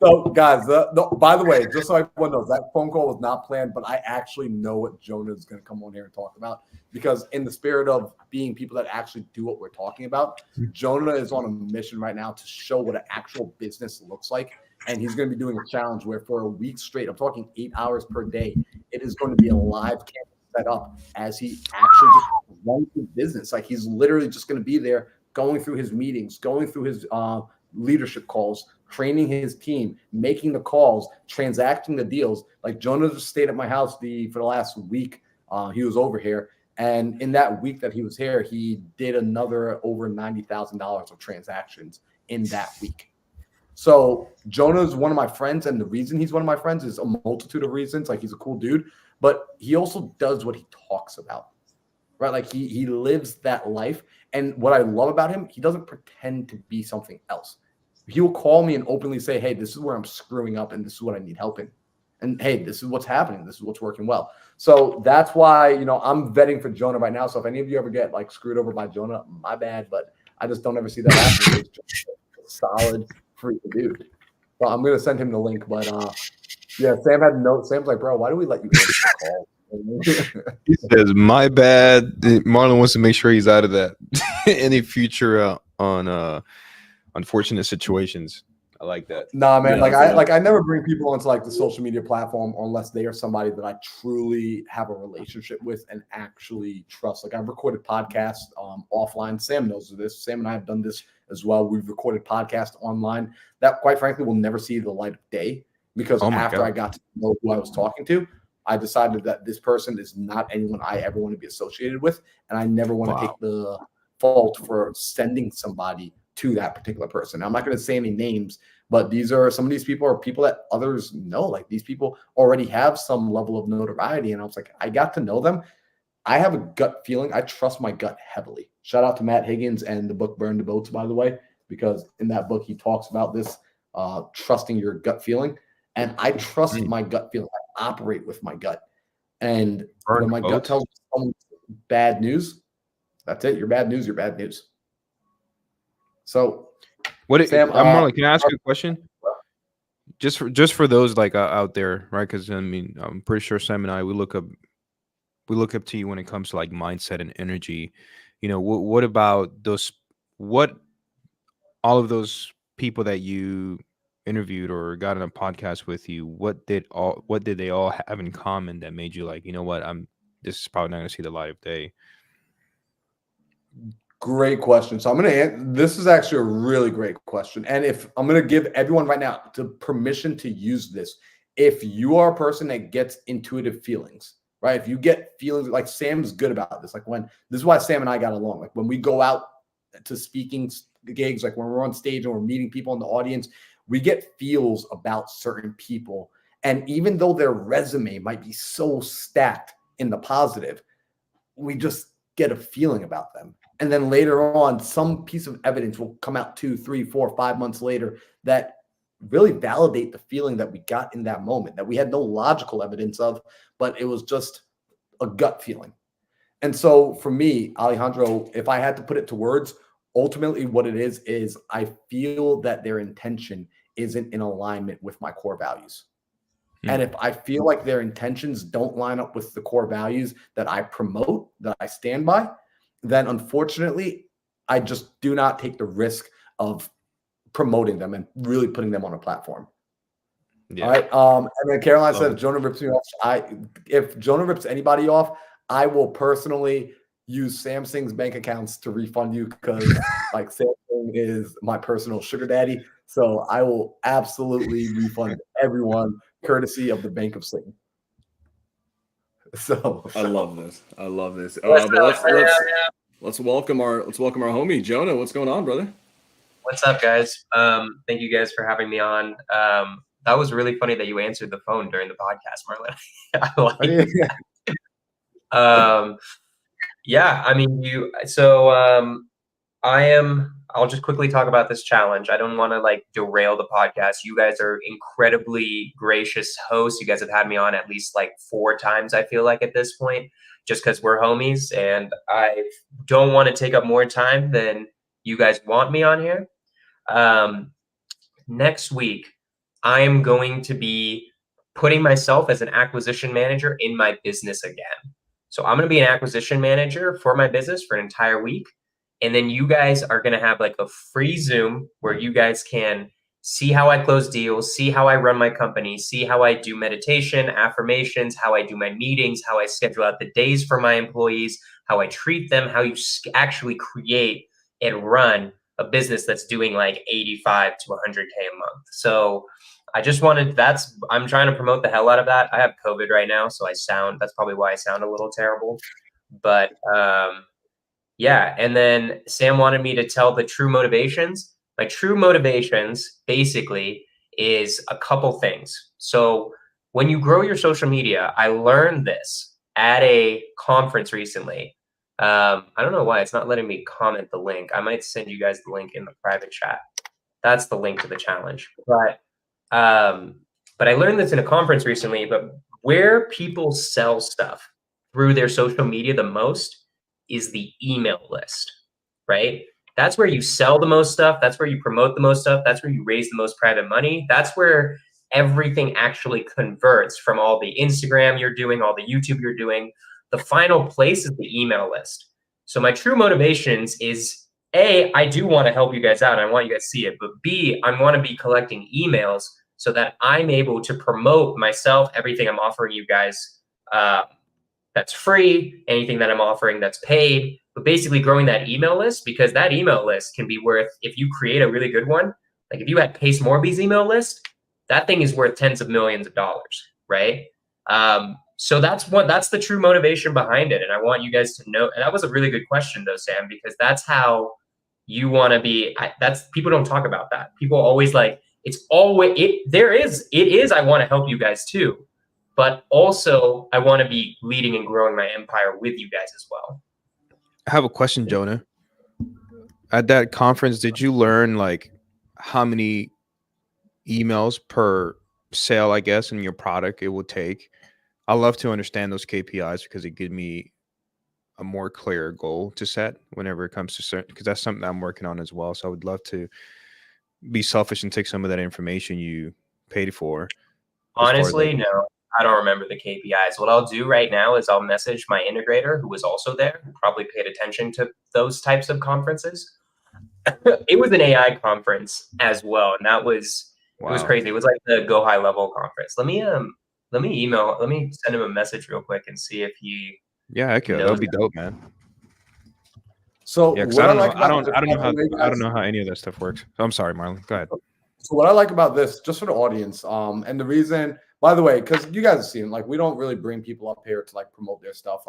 So, guys, by the way, just so everyone knows, that phone call was not planned, but I actually know what Jonah is going to come on here and talk about because in the spirit of being people that actually do what we're talking about, Jonah is on a mission right now to show what an actual business looks like, and he's going to be doing a challenge where for a week straight, I'm talking 8 hours per day, it is going to be a live camera set up as he actually just runs his business. Like he's literally just going to be there going through his meetings, going through his leadership calls, training his team, making the calls, transacting the deals. Like Jonah just stayed at my house for the last week. He was over here, And in that week that he was here, he did another over $90,000 of transactions in that week. So Jonah's one of my friends, and the reason he's one of my friends is a multitude of reasons. Like, he's a cool dude, but he also does what he talks about, right? Like, he lives that life. And what I love about him, he doesn't pretend to be something else. He will call me and openly say, hey, this is where I'm screwing up and this is what I need help in. And hey, this is what's happening. This is what's working well. So that's why, I'm vetting for Jonah right now. So if any of you ever get like screwed over by Jonah, my bad, but I just don't ever see that happening. He's just a solid freak dude. So I'm going to send him the link. But yeah, Sam had a note. Sam's like, bro, why do we let you answer the call? He says, my bad. Marlon wants to make sure he's out of that. Any future on unfortunate situations. I like that. Nah, man. I never bring people onto like the social media platform unless they are somebody that I truly have a relationship with and actually trust. Like, I've recorded podcasts offline. Sam knows this. Sam and I have done this as well. We've recorded podcasts online that, quite frankly, will never see the light of day because after I got to know who I was talking to, I decided that this person is not anyone I ever want to be associated with, and I never want to take the fault for sending somebody to that particular person. Now, I'm not going to say any names, but some of these people are people that others know. Like, these people already have some level of notoriety, and I was like, I got to know them. I have a gut feeling. I trust my gut heavily. Shout out to Matt Higgins and the book Burn the Boats, by the way, because in that book he talks about this trusting your gut feeling, and I trust my gut feeling. I operate with my gut, and when my gut tells me someone's bad news, that's it. You're bad news. You're bad news. So, Sam, Marlon, can I ask you a question? Just for those like out there, right? Because I mean, I'm pretty sure Sam and I we look up to you when it comes to like mindset and energy. What about those? What all of those people that you interviewed or got on a podcast with you? What did they all have in common that made you like, you know what? This is probably not going to see the light of day. Great question. So this is actually a really great question. And if I'm going to give everyone right now the permission to use this, if you are a person that gets intuitive feelings, right? If you get feelings, like Sam's good about this, this is why Sam and I got along. Like, when we go out to speaking gigs, like when we're on stage and we're meeting people in the audience, we get feels about certain people. And even though their resume might be so stacked in the positive, we just get a feeling about them. And then later on, some piece of evidence will come out 2, 3, 4, 5 months later that really validate the feeling that we got in that moment, that we had no logical evidence of, but it was just a gut feeling. And so for me, Alejandro, if I had to put it to words, ultimately what it is I feel that their intention isn't in alignment with my core values. And if I feel like their intentions don't line up with the core values that I promote, that I stand by, then unfortunately, I just do not take the risk of promoting them and really putting them on a platform. Yeah. All right. And then Caroline said, if Jonah rips me off, if Jonah rips anybody off, I will personally use Samsung's bank accounts to refund you because like Samsung is my personal sugar daddy. So I will absolutely refund everyone courtesy of the Bank of Satan. So I love this. But let's welcome our homie Jonah. What's going on, brother? What's up, guys? Thank you guys for having me on. That was really funny that you answered the phone during the podcast, Marlon. I like that. Yeah, I mean, I'll just quickly talk about this challenge. I don't want to like derail the podcast. You guys are incredibly gracious hosts. You guys have had me on at least like 4 times, I feel like, at this point, just because we're homies. And I don't want to take up more time than you guys want me on here. Next week, I am going to be putting myself as an acquisition manager in my business again. So I'm going to be an acquisition manager for my business for an entire week. And then you guys are going to have like a free Zoom where you guys can see how I close deals, see how I run my company, see how I do meditation, affirmations, how I do my meetings, how I schedule out the days for my employees, how I treat them, how you actually create and run a business that's doing like 85 to 100K a month. So I just wanted, I'm trying to promote the hell out of that. I have COVID right now, so that's probably why I sound a little terrible. But yeah, and then Sam wanted me to tell the true motivations. My true motivations basically is a couple things. So when you grow your social media, I learned this at a conference recently. I don't know why it's not letting me comment the link. I might send you guys the link in the private chat. That's the link to the challenge. But I learned this in a conference recently. But where people sell stuff through their social media the most is the email list, right? That's where you sell the most stuff. That's where you promote the most stuff. That's where you raise the most private money. That's where everything actually converts from all the Instagram you're doing, all the YouTube you're doing. The final place is the email list. So my true motivations is A, I do want to help you guys out. I want you guys to see it. But B, I want to be collecting emails so that I'm able to promote myself, everything I'm offering you guys that's free, anything that I'm offering that's paid, but basically growing that email list, because that email list can be worth, if you create a really good one, like if you had Pace Morby's email list, that thing is worth tens of millions of dollars, right? So that's the true motivation behind it. And I want you guys to know, and that was a really good question though, Sam, because that's how you want to be. People don't talk about that. People always like, it's always, it is, I want to help you guys too. But also, I want to be leading and growing my empire with you guys as well. I have a question, Jonah. At that conference, did you learn like how many emails per sale, I guess, in your product it will take? I love to understand those KPIs because it gives me a more clear goal to set whenever it comes to certain, because that's something I'm working on as well. So I would love to be selfish and take some of that information you paid for. Honestly, no. I don't remember the KPIs. What I'll do right now is I'll message my integrator who was also there, who probably paid attention to those types of conferences. It was an AI conference as well, and that was It was crazy. It was like the Go High Level conference. Let me send him a message real quick and see if he okay, that would be dope, man. So yeah, what I don't know how any of that stuff works. So I'm sorry, Marlon. Go ahead. So what I like about this, just for the audience, and the reason, by the way, because you guys have seen, like, we don't really bring people up here to like promote their stuff,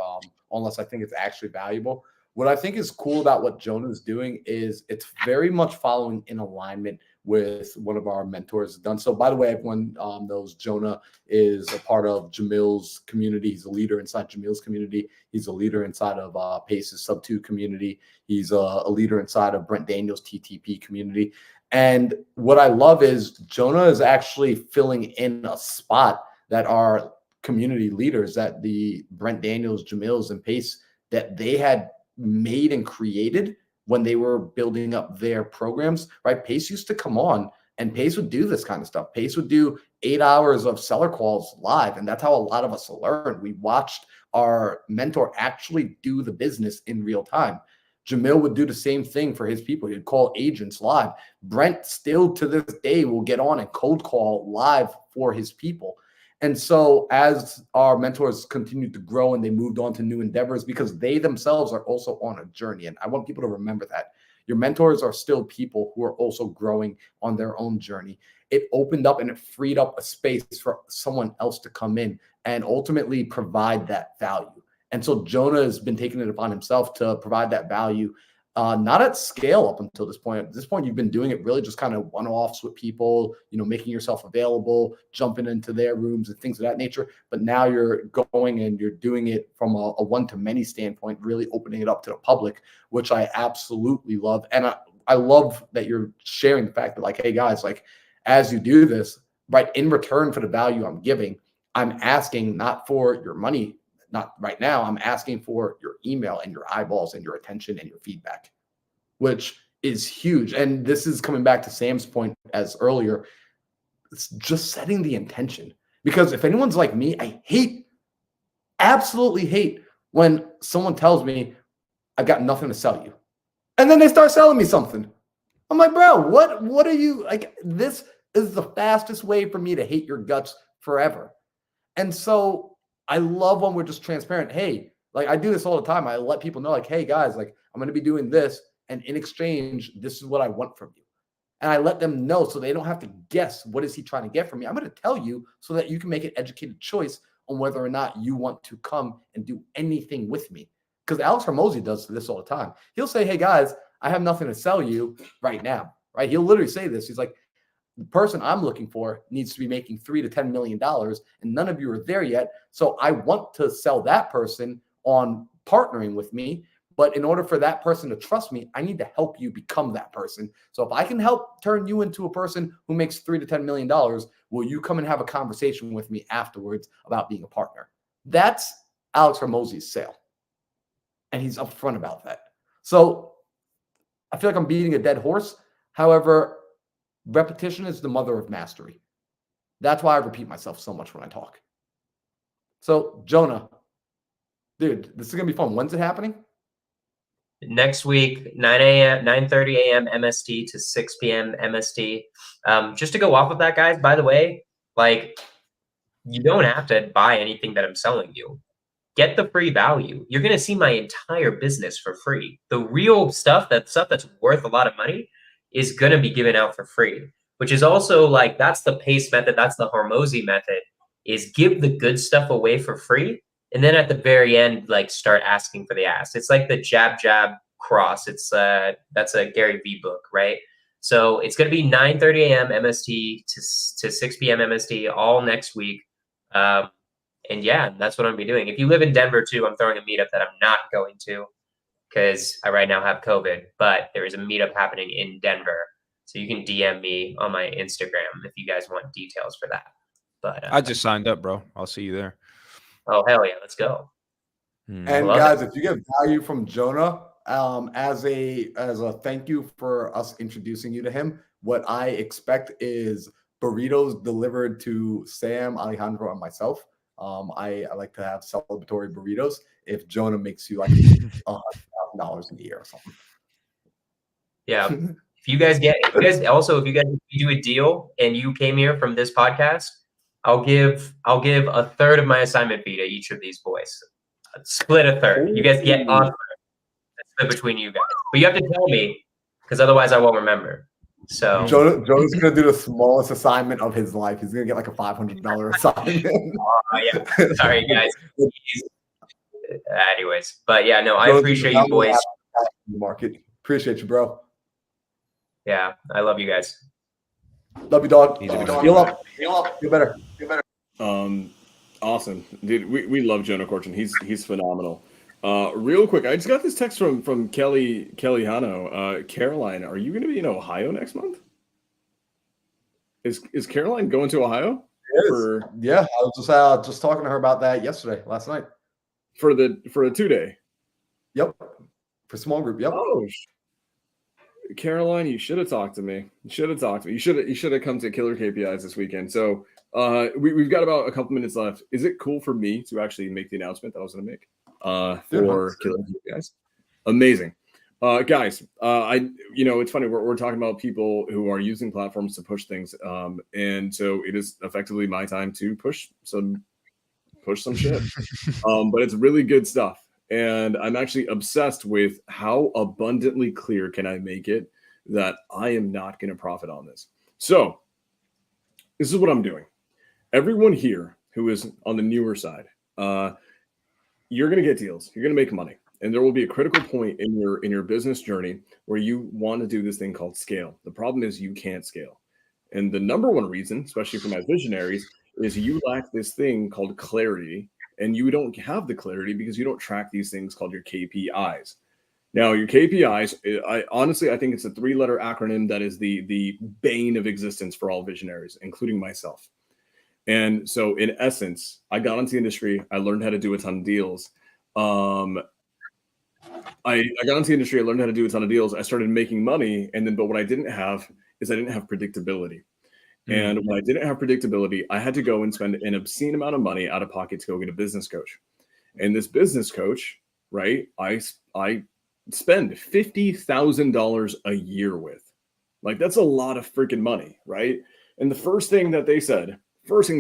unless I think it's actually valuable. What I think is cool about what Jonah is doing is it's very much following in alignment with one of our mentors done. So by the way, everyone knows Jonah is a part of Jamil's community. He's a leader inside Jamil's community. He's a leader inside of Pace's Sub 2 community. He's a leader inside of Brent Daniels' TTP community. And what I love is Jonah is actually filling in a spot that our community leaders, that the Brent Daniels, Jamils, and Pace, that they had made and created when they were building up their programs, right? Pace used to come on and Pace would do this kind of stuff. Pace would do 8 hours of seller calls live. And that's how a lot of us learned. We watched our mentor actually do the business in real time. Jamil would do the same thing for his people. He'd call agents live. Brent still to this day will get on and cold call live for his people. And so as our mentors continued to grow and they moved on to new endeavors, because they themselves are also on a journey. And I want people to remember that. Your mentors are still people who are also growing on their own journey. It opened up and it freed up a space for someone else to come in and ultimately provide that value. And so Jonah has been taking it upon himself to provide that value, not at scale up until this point. At this point, you've been doing it really just kind of one-offs with people, making yourself available, jumping into their rooms and things of that nature. But now you're going and you're doing it from a one-to-many standpoint, really opening it up to the public, which I absolutely love. And I love that you're sharing the fact that, like, hey, guys, like, as you do this, right, in return for the value I'm giving, I'm asking not for your money. Not right now. I'm asking for your email and your eyeballs and your attention and your feedback, which is huge. And this is coming back to Sam's point as earlier. It's just setting the intention. Because if anyone's like me, I absolutely hate when someone tells me I've got nothing to sell you. And then they start selling me something. I'm like, bro, what are you like? This is the fastest way for me to hate your guts forever. And so I love when we're just transparent. Hey, like, I do this all the time. I let people know, like, hey, guys, like, I'm going to be doing this. And in exchange, this is what I want from you. And I let them know so they don't have to guess, what is he trying to get from me? I'm going to tell you so that you can make an educated choice on whether or not you want to come and do anything with me. because Alex Hormozy does this all the time. He'll say, hey, guys, I have nothing to sell you right now, right? He'll literally say this. He's like, the person I'm looking for needs to be making $3 to $10 million, and none of you are there yet. So I want to sell that person on partnering with me. But in order for that person to trust me, I need to help you become that person. So if I can help turn you into a person who makes $3 to $10 million, will you come and have a conversation with me afterwards about being a partner? That's Alex Hormozy's sale. And he's upfront about that. So I feel like I'm beating a dead horse. However, repetition is the mother of mastery. That's why I repeat myself so much when I talk. So, Jonah, dude, this is going to be fun. When's it happening? Next week, 9:30 a.m. MST to 6 p.m. MST. Just to go off of that, guys, by the way, like, you don't have to buy anything that I'm selling you. Get the free value. You're going to see my entire business for free. The real stuff, that stuff that's worth a lot of money, is going to be given out for free, which is also like, that's the PACE method. That's the Hormozy method, is give the good stuff away for free. And then at the very end, like, start asking for the ask. It's like the jab, cross. It's that's a Gary Vee book, right? So it's going to be 9:30 a.m. MST to 6 p.m. MST all next week. And yeah, that's what I'm going to be doing. If you live in Denver too, I'm throwing a meetup that I'm not going to because I right now have COVID, but there is a meetup happening in Denver. So you can DM me on my Instagram if you guys want details for that. But I just signed up, bro. I'll see you there. Oh, hell yeah. Let's go. And Love guys, it. if you get value from Jonah, as a thank you for us introducing you to him, what I expect is burritos delivered to Sam, Alejandro, and myself. I like to have celebratory burritos if Jonah makes you like $100,000 a year or something. Yeah. If you guys do a deal and you came here from this podcast, I'll give a third of my assignment fee to each of these boys. Split a third. You guys get a third. Split between you guys. But you have to tell me, because otherwise I won't remember. So Jonah's gonna do the smallest assignment of his life. He's gonna get like a $500 assignment. yeah. Sorry guys. Anyways, but yeah, no, I appreciate you boys. Market. Appreciate you, bro. Yeah, I love you guys. Love you, dog. Awesome. Feel up. Feel better. Awesome, dude. We love Jonah Corchin. He's phenomenal. Real quick, I just got this text from Kelly Hano. Caroline, are you going to be in Ohio next month? Is Caroline going to Ohio? Yeah, I was just talking to her about that last night. For a 2-day. Yep. For small group. Yep. Oh, Caroline, you should have talked to me. You should have come to Killer KPIs this weekend. So we've got about a couple minutes left. Is it cool for me to actually make the announcement that I was going to make for Killer KPIs? Amazing. Guys, it's funny. We're talking about people who are using platforms to push things. And so it is effectively my time to push some shit. But it's really good stuff. And I'm actually obsessed with how abundantly clear can I make it that I am not going to profit on this. So this is what I'm doing. Everyone here who is on the newer side, you're going to get deals. You're going to make money. And there will be a critical point in your business journey where you want to do this thing called scale. The problem is you can't scale. And the number one reason, especially for my visionaries, is you lack this thing called clarity. And you don't have the clarity because you don't track these things called your KPIs. Now, your KPIs, I think it's a 3-letter acronym that is the bane of existence for all visionaries, including myself. And so in essence, I got into the industry. I learned how to do a ton of deals. I got into the industry. I learned how to do a ton of deals. I started making money. But what I didn't have is I didn't have predictability. And when I didn't have predictability, I had to go and spend an obscene amount of money out of pocket to go get a business coach. And this business coach, right, I spend $50,000 a year with. Like, that's a lot of freaking money, right? And the first thing they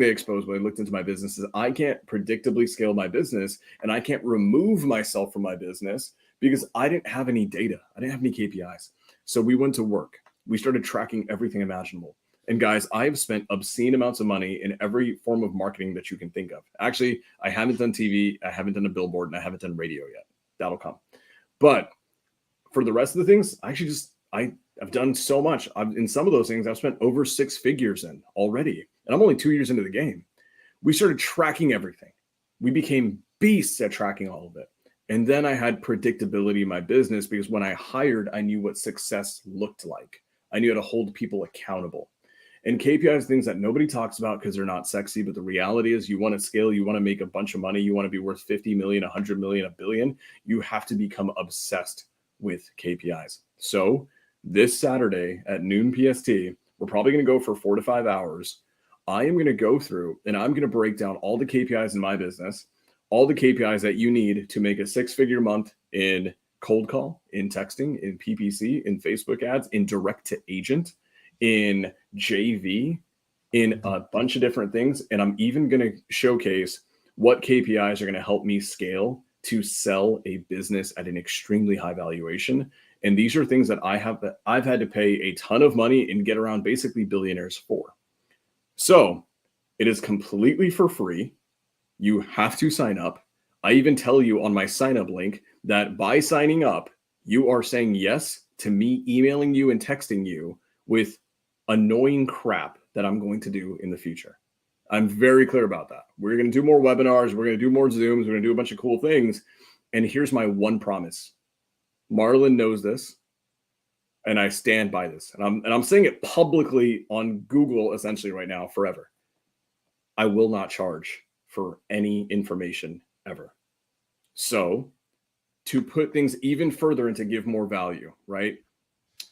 exposed when I looked into my business is I can't predictably scale my business, and I can't remove myself from my business because I didn't have any data. I didn't have any KPIs. So we went to work. We started tracking everything imaginable. And guys, I've spent obscene amounts of money in every form of marketing that you can think of. Actually, I haven't done TV, I haven't done a billboard, and I haven't done radio yet. that'll come. But for the rest of the things, I actually just, I've done so much. In some of those things, I've spent over 6 figures in already. And I'm only 2 years into the game. We started tracking everything. We became beasts at tracking all of it. And then I had predictability in my business because when I hired, I knew what success looked like. I knew how to hold people accountable. And KPIs, things that nobody talks about because they're not sexy, but the reality is you want to scale, you want to make a bunch of money, you want to be worth 50 million, 100 million, $1 billion, you have to become obsessed with KPIs. So this Saturday at noon PST, we're probably going to go for 4 to 5 hours. I am going to go through and I'm going to break down all the KPIs in my business, all the KPIs that you need to make a 6-figure month in cold call, in texting, in PPC, in Facebook ads, in direct to agent, in JV, in a bunch of different things. And I'm even going to showcase what KPIs are going to help me scale to sell a business at an extremely high valuation. And these are things that I've had to pay a ton of money and get around basically billionaires for. So it is completely for free. You have to sign up. I even tell you on my sign up link that by signing up, you are saying yes to me emailing you and texting you with annoying crap that I'm going to do in the future. I'm very clear about that. We're going to do more webinars. We're going to do more Zooms. We're going to do a bunch of cool things. And here's my one promise. Marlon knows this, and I stand by this. And I'm saying it publicly on Google essentially right now forever. I will not charge for any information ever. So to put things even further and to give more value, right?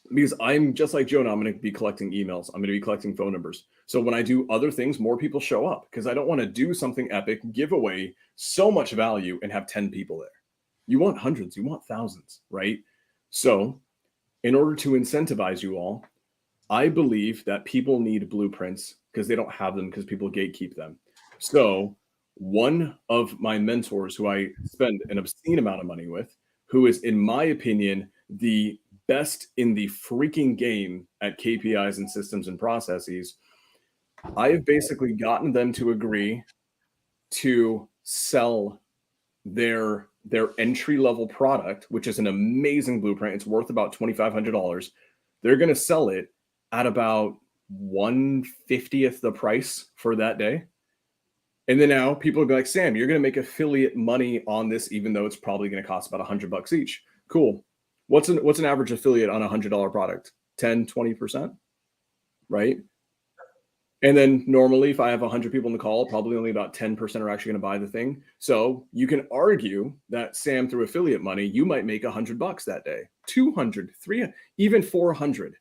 Because I'm just like Jonah, I'm going to be collecting emails. I'm going to be collecting phone numbers. So when I do other things, more people show up because I don't want to do something epic, give away so much value and have 10 people there. You want hundreds, you want thousands, right? So in order to incentivize you all, I believe that people need blueprints because they don't have them because people gatekeep them. So one of my mentors who I spend an obscene amount of money with, who is, in my opinion, the best in the freaking game at KPIs and systems and processes, I have basically gotten them to agree to sell their entry-level product, which is an amazing blueprint. It's worth about $2,500. They're going to sell it at about 1/50th the price for that day. And then now people will be like, Sam, you're going to make affiliate money on this, even though it's probably going to cost about $100 each. Cool. What's an average affiliate on a $100 product? 10, 20%, right? And then normally if I have 100 people in the call, probably only about 10% are actually going to buy the thing. So you can argue that Sam, through affiliate money, you might make $100 that day, 200, 300, even 400.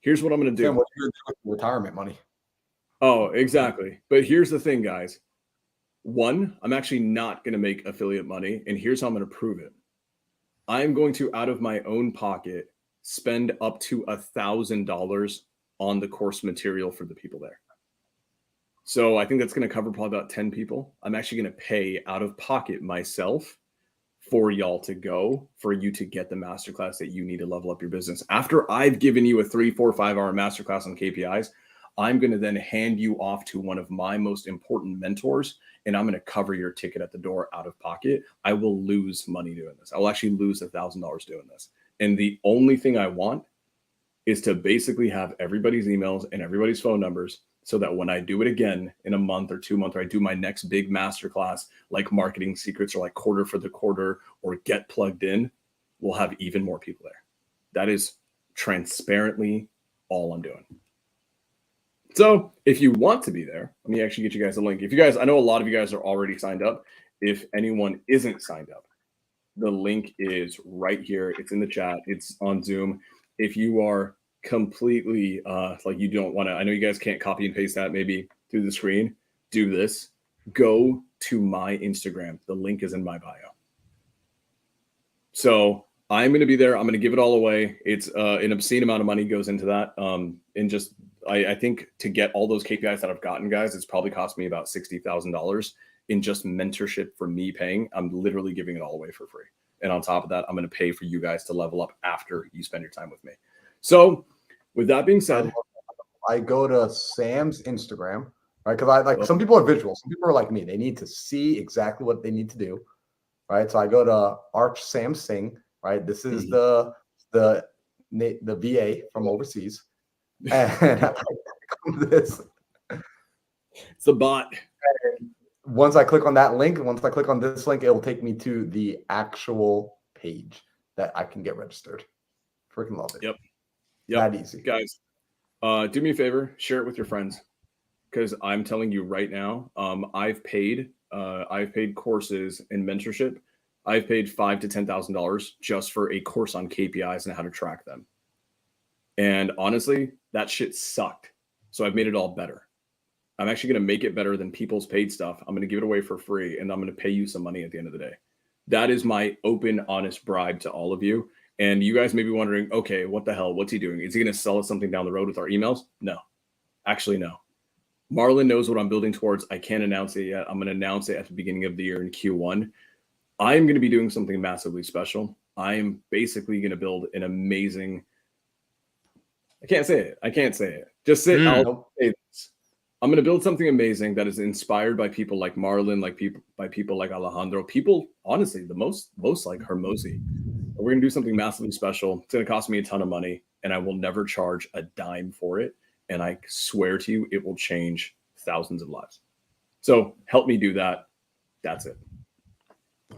Here's what I'm going to do. Sam, what are you going to do with retirement money? Oh, exactly. But here's the thing, guys. One, I'm actually not going to make affiliate money. And here's how I'm going to prove it. I'm going to, out of my own pocket, spend up to $1,000 on the course material for the people there. So I think that's going to cover probably about 10 people. I'm actually going to pay out of pocket myself for y'all to go, for you to get the masterclass that you need to level up your business. After I've given you a 3, 4, 5 hour masterclass on KPIs, I'm going to then hand you off to one of my most important mentors, and I'm going to cover your ticket at the door out of pocket. I will lose money doing this. I will actually lose $1,000 doing this. And the only thing I want is to basically have everybody's emails and everybody's phone numbers so that when I do it again in a month or 2 months, or I do my next big masterclass, like Marketing Secrets or like Quarter for the Quarter or Get Plugged In, we'll have even more people there. That is transparently all I'm doing. So if you want to be there, let me actually get you guys a link. If you guys, I know a lot of you guys are already signed up. If anyone isn't signed up, the link is right here. It's in the chat. It's on Zoom. If you are completely like you don't want to, I know you guys can't copy and paste that maybe through the screen, do this. Go to my Instagram. The link is in my bio. So I'm going to be there. I'm going to give it all away. It's an obscene amount of money goes into that. And just, I think to get all those KPIs that I've gotten, guys, it's probably cost me about $60,000 in just mentorship for me paying. I'm literally giving it all away for free. And on top of that, I'm going to pay for you guys to level up after you spend your time with me. So with that being said, I go to Sam's Instagram, right? Because I like some people are visual. Some people are like me. They need to see exactly what they need to do. right? So I go to Arch Sam Singh, right? This is the VA from overseas, and I click on this. It's a bot. Once I click on that link, once I click on this link, it will take me to the actual page that I can get registered. Freaking love it. Yep. That easy. Guys, do me a favor, share it with your friends, because I'm telling you right now, I've paid courses in mentorship. I've paid $5,000 to $10,000 just for a course on KPIs and how to track them. And honestly, that shit sucked. So I've made it all better. I'm actually going to make it better than people's paid stuff. I'm going to give it away for free, and I'm going to pay you some money at the end of the day. That is my open, honest bribe to all of you. And you guys may be wondering, okay, what the hell? What's he doing? Is he going to sell us something down the road with our emails? No. Actually, no. Marlon knows what I'm building towards. I can't announce it yet. I'm going to announce it at the beginning of the year in Q1. I'm going to be doing something massively special. I'm basically going to build an amazing... I can't say it. Just say I'll say this. I'm going to build something amazing that is inspired by people like Marlon, by people like Alejandro, people, honestly, the most like Hermosi. We're going to do something massively special. It's going to cost me a ton of money, and I will never charge a dime for it. And I swear to you, it will change thousands of lives. So help me do that. That's it.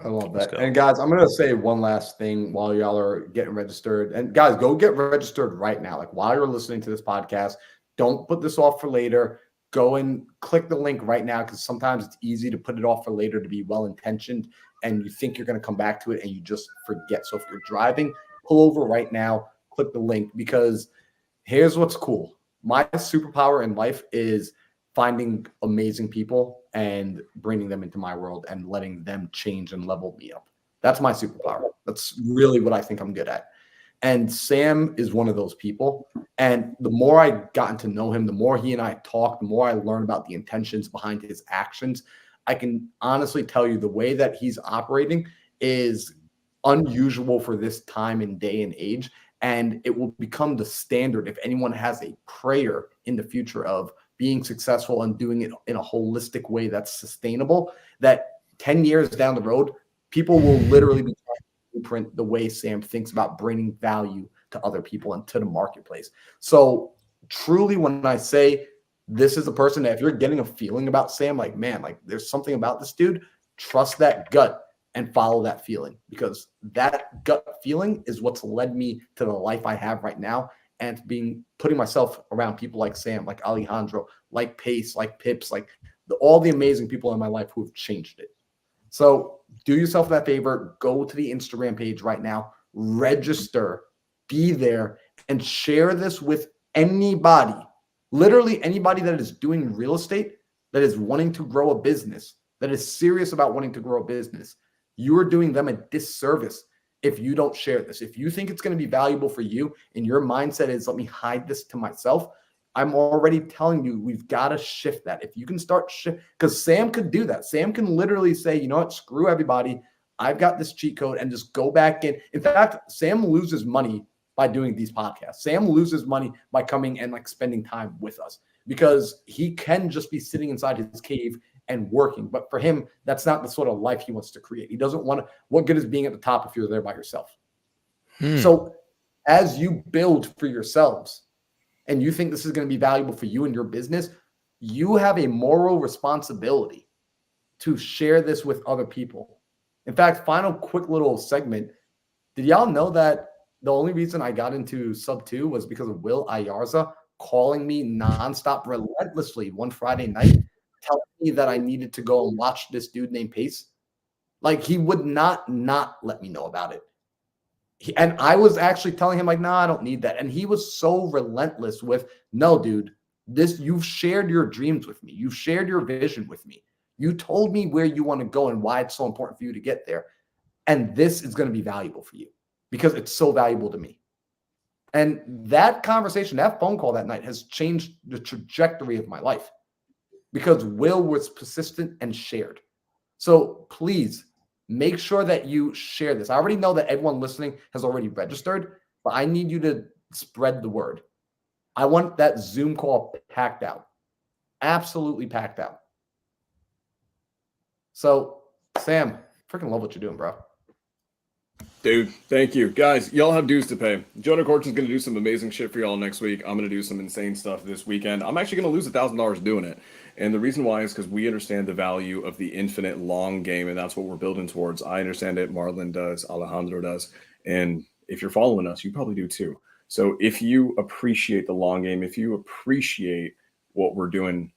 I love that. And guys, I'm going to say one last thing while y'all are getting registered. And guys, go get registered right now. Like while you're listening to this podcast, don't put this off for later. Go and click the link right now, because sometimes it's easy to put it off for later to be well-intentioned and you think you're going to come back to it and you just forget. So if you're driving, pull over right now, click the link, because here's what's cool. My superpower in life is finding amazing people and bringing them into my world and letting them change and level me up. That's my superpower. That's really what I think I'm good at. And Sam is one of those people. And the more I gotten to know him, the more he and I talk, the more I learn about the intentions behind his actions. I can honestly tell you the way that he's operating is unusual for this time and day and age. And it will become the standard if anyone has a prayer in the future of being successful and doing it in a holistic way that's sustainable, that 10 years down the road, people will literally be trying to blueprint the way Sam thinks about bringing value to other people and to the marketplace. So truly, when I say this is a person that if you're getting a feeling about Sam, like, man, like there's something about this dude, trust that gut and follow that feeling, because that gut feeling is what's led me to the life I have right now, and putting myself around people like Sam, like Alejandro, like Pace, like Pips, like all the amazing people in my life who have changed it. So do yourself that favor, go to the Instagram page right now, register, be there, and share this with anybody, literally anybody that is doing real estate, that is wanting to grow a business, that is serious about wanting to grow a business. You are doing them a disservice if you don't share this. If you think it's going to be valuable for you and your mindset is, let me hide this to myself, I'm already telling you, we've got to shift that. If you can start because Sam could do that. Sam can literally say, you know what, screw everybody. I've got this cheat code, and just go back in. In fact, Sam loses money by doing these podcasts. Sam loses money by coming and like spending time with us, because he can just be sitting inside his cave and working. But for him, that's not the sort of life he wants to create. He doesn't want to. What good is being at the top if you're there by yourself? So as you build for yourselves and you think this is going to be valuable for you and your business, you have a moral responsibility to share this with other people. In fact, final quick little segment. Did y'all know that the only reason I got into Sub 2 was because of Will Ayarza calling me nonstop, relentlessly one Friday night, telling me that I needed to go and watch this dude named Pace? Like, he would not let me know about it. And I was actually telling him, like, no, I don't need that. And he was so relentless with, no, dude, you've shared your dreams with me. You've shared your vision with me. You told me where you want to go and why it's so important for you to get there. And this is going to be valuable for you because it's so valuable to me. And that conversation, that phone call that night has changed the trajectory of my life, because Will was persistent and shared. So please make sure that you share this. I already know that everyone listening has already registered, but I need you to spread the word. I want that Zoom call packed out. Absolutely packed out. So, Sam, Freaking love what you're doing, bro. Dude, thank you. Guys, y'all have dues to pay. Jonah Corchin's going to do some amazing shit for y'all next week. I'm going to do some insane stuff this weekend. I'm actually going to lose $1,000 doing it. And the reason why is because we understand the value of the infinite long game, and that's what we're building towards. I understand it. Marlon does. Alejandro does. And if you're following us, you probably do too. So if you appreciate the long game, if you appreciate what we're doing,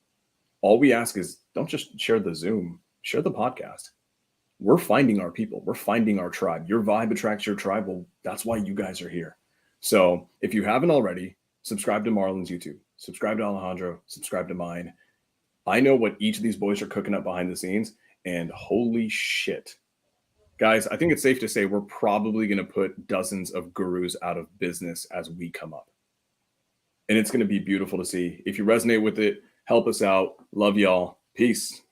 all we ask is don't just share the Zoom, share the podcast. We're finding our people. We're finding our tribe. Your vibe attracts your tribe. Well, that's why you guys are here. So if you haven't already, subscribe to Marlon's YouTube, subscribe to Alejandro, subscribe to mine. I know what each of these boys are cooking up behind the scenes, and holy shit. Guys, I think it's safe to say we're probably going to put dozens of gurus out of business as we come up. And it's going to be beautiful to see. If you resonate with it, help us out. Love y'all. Peace.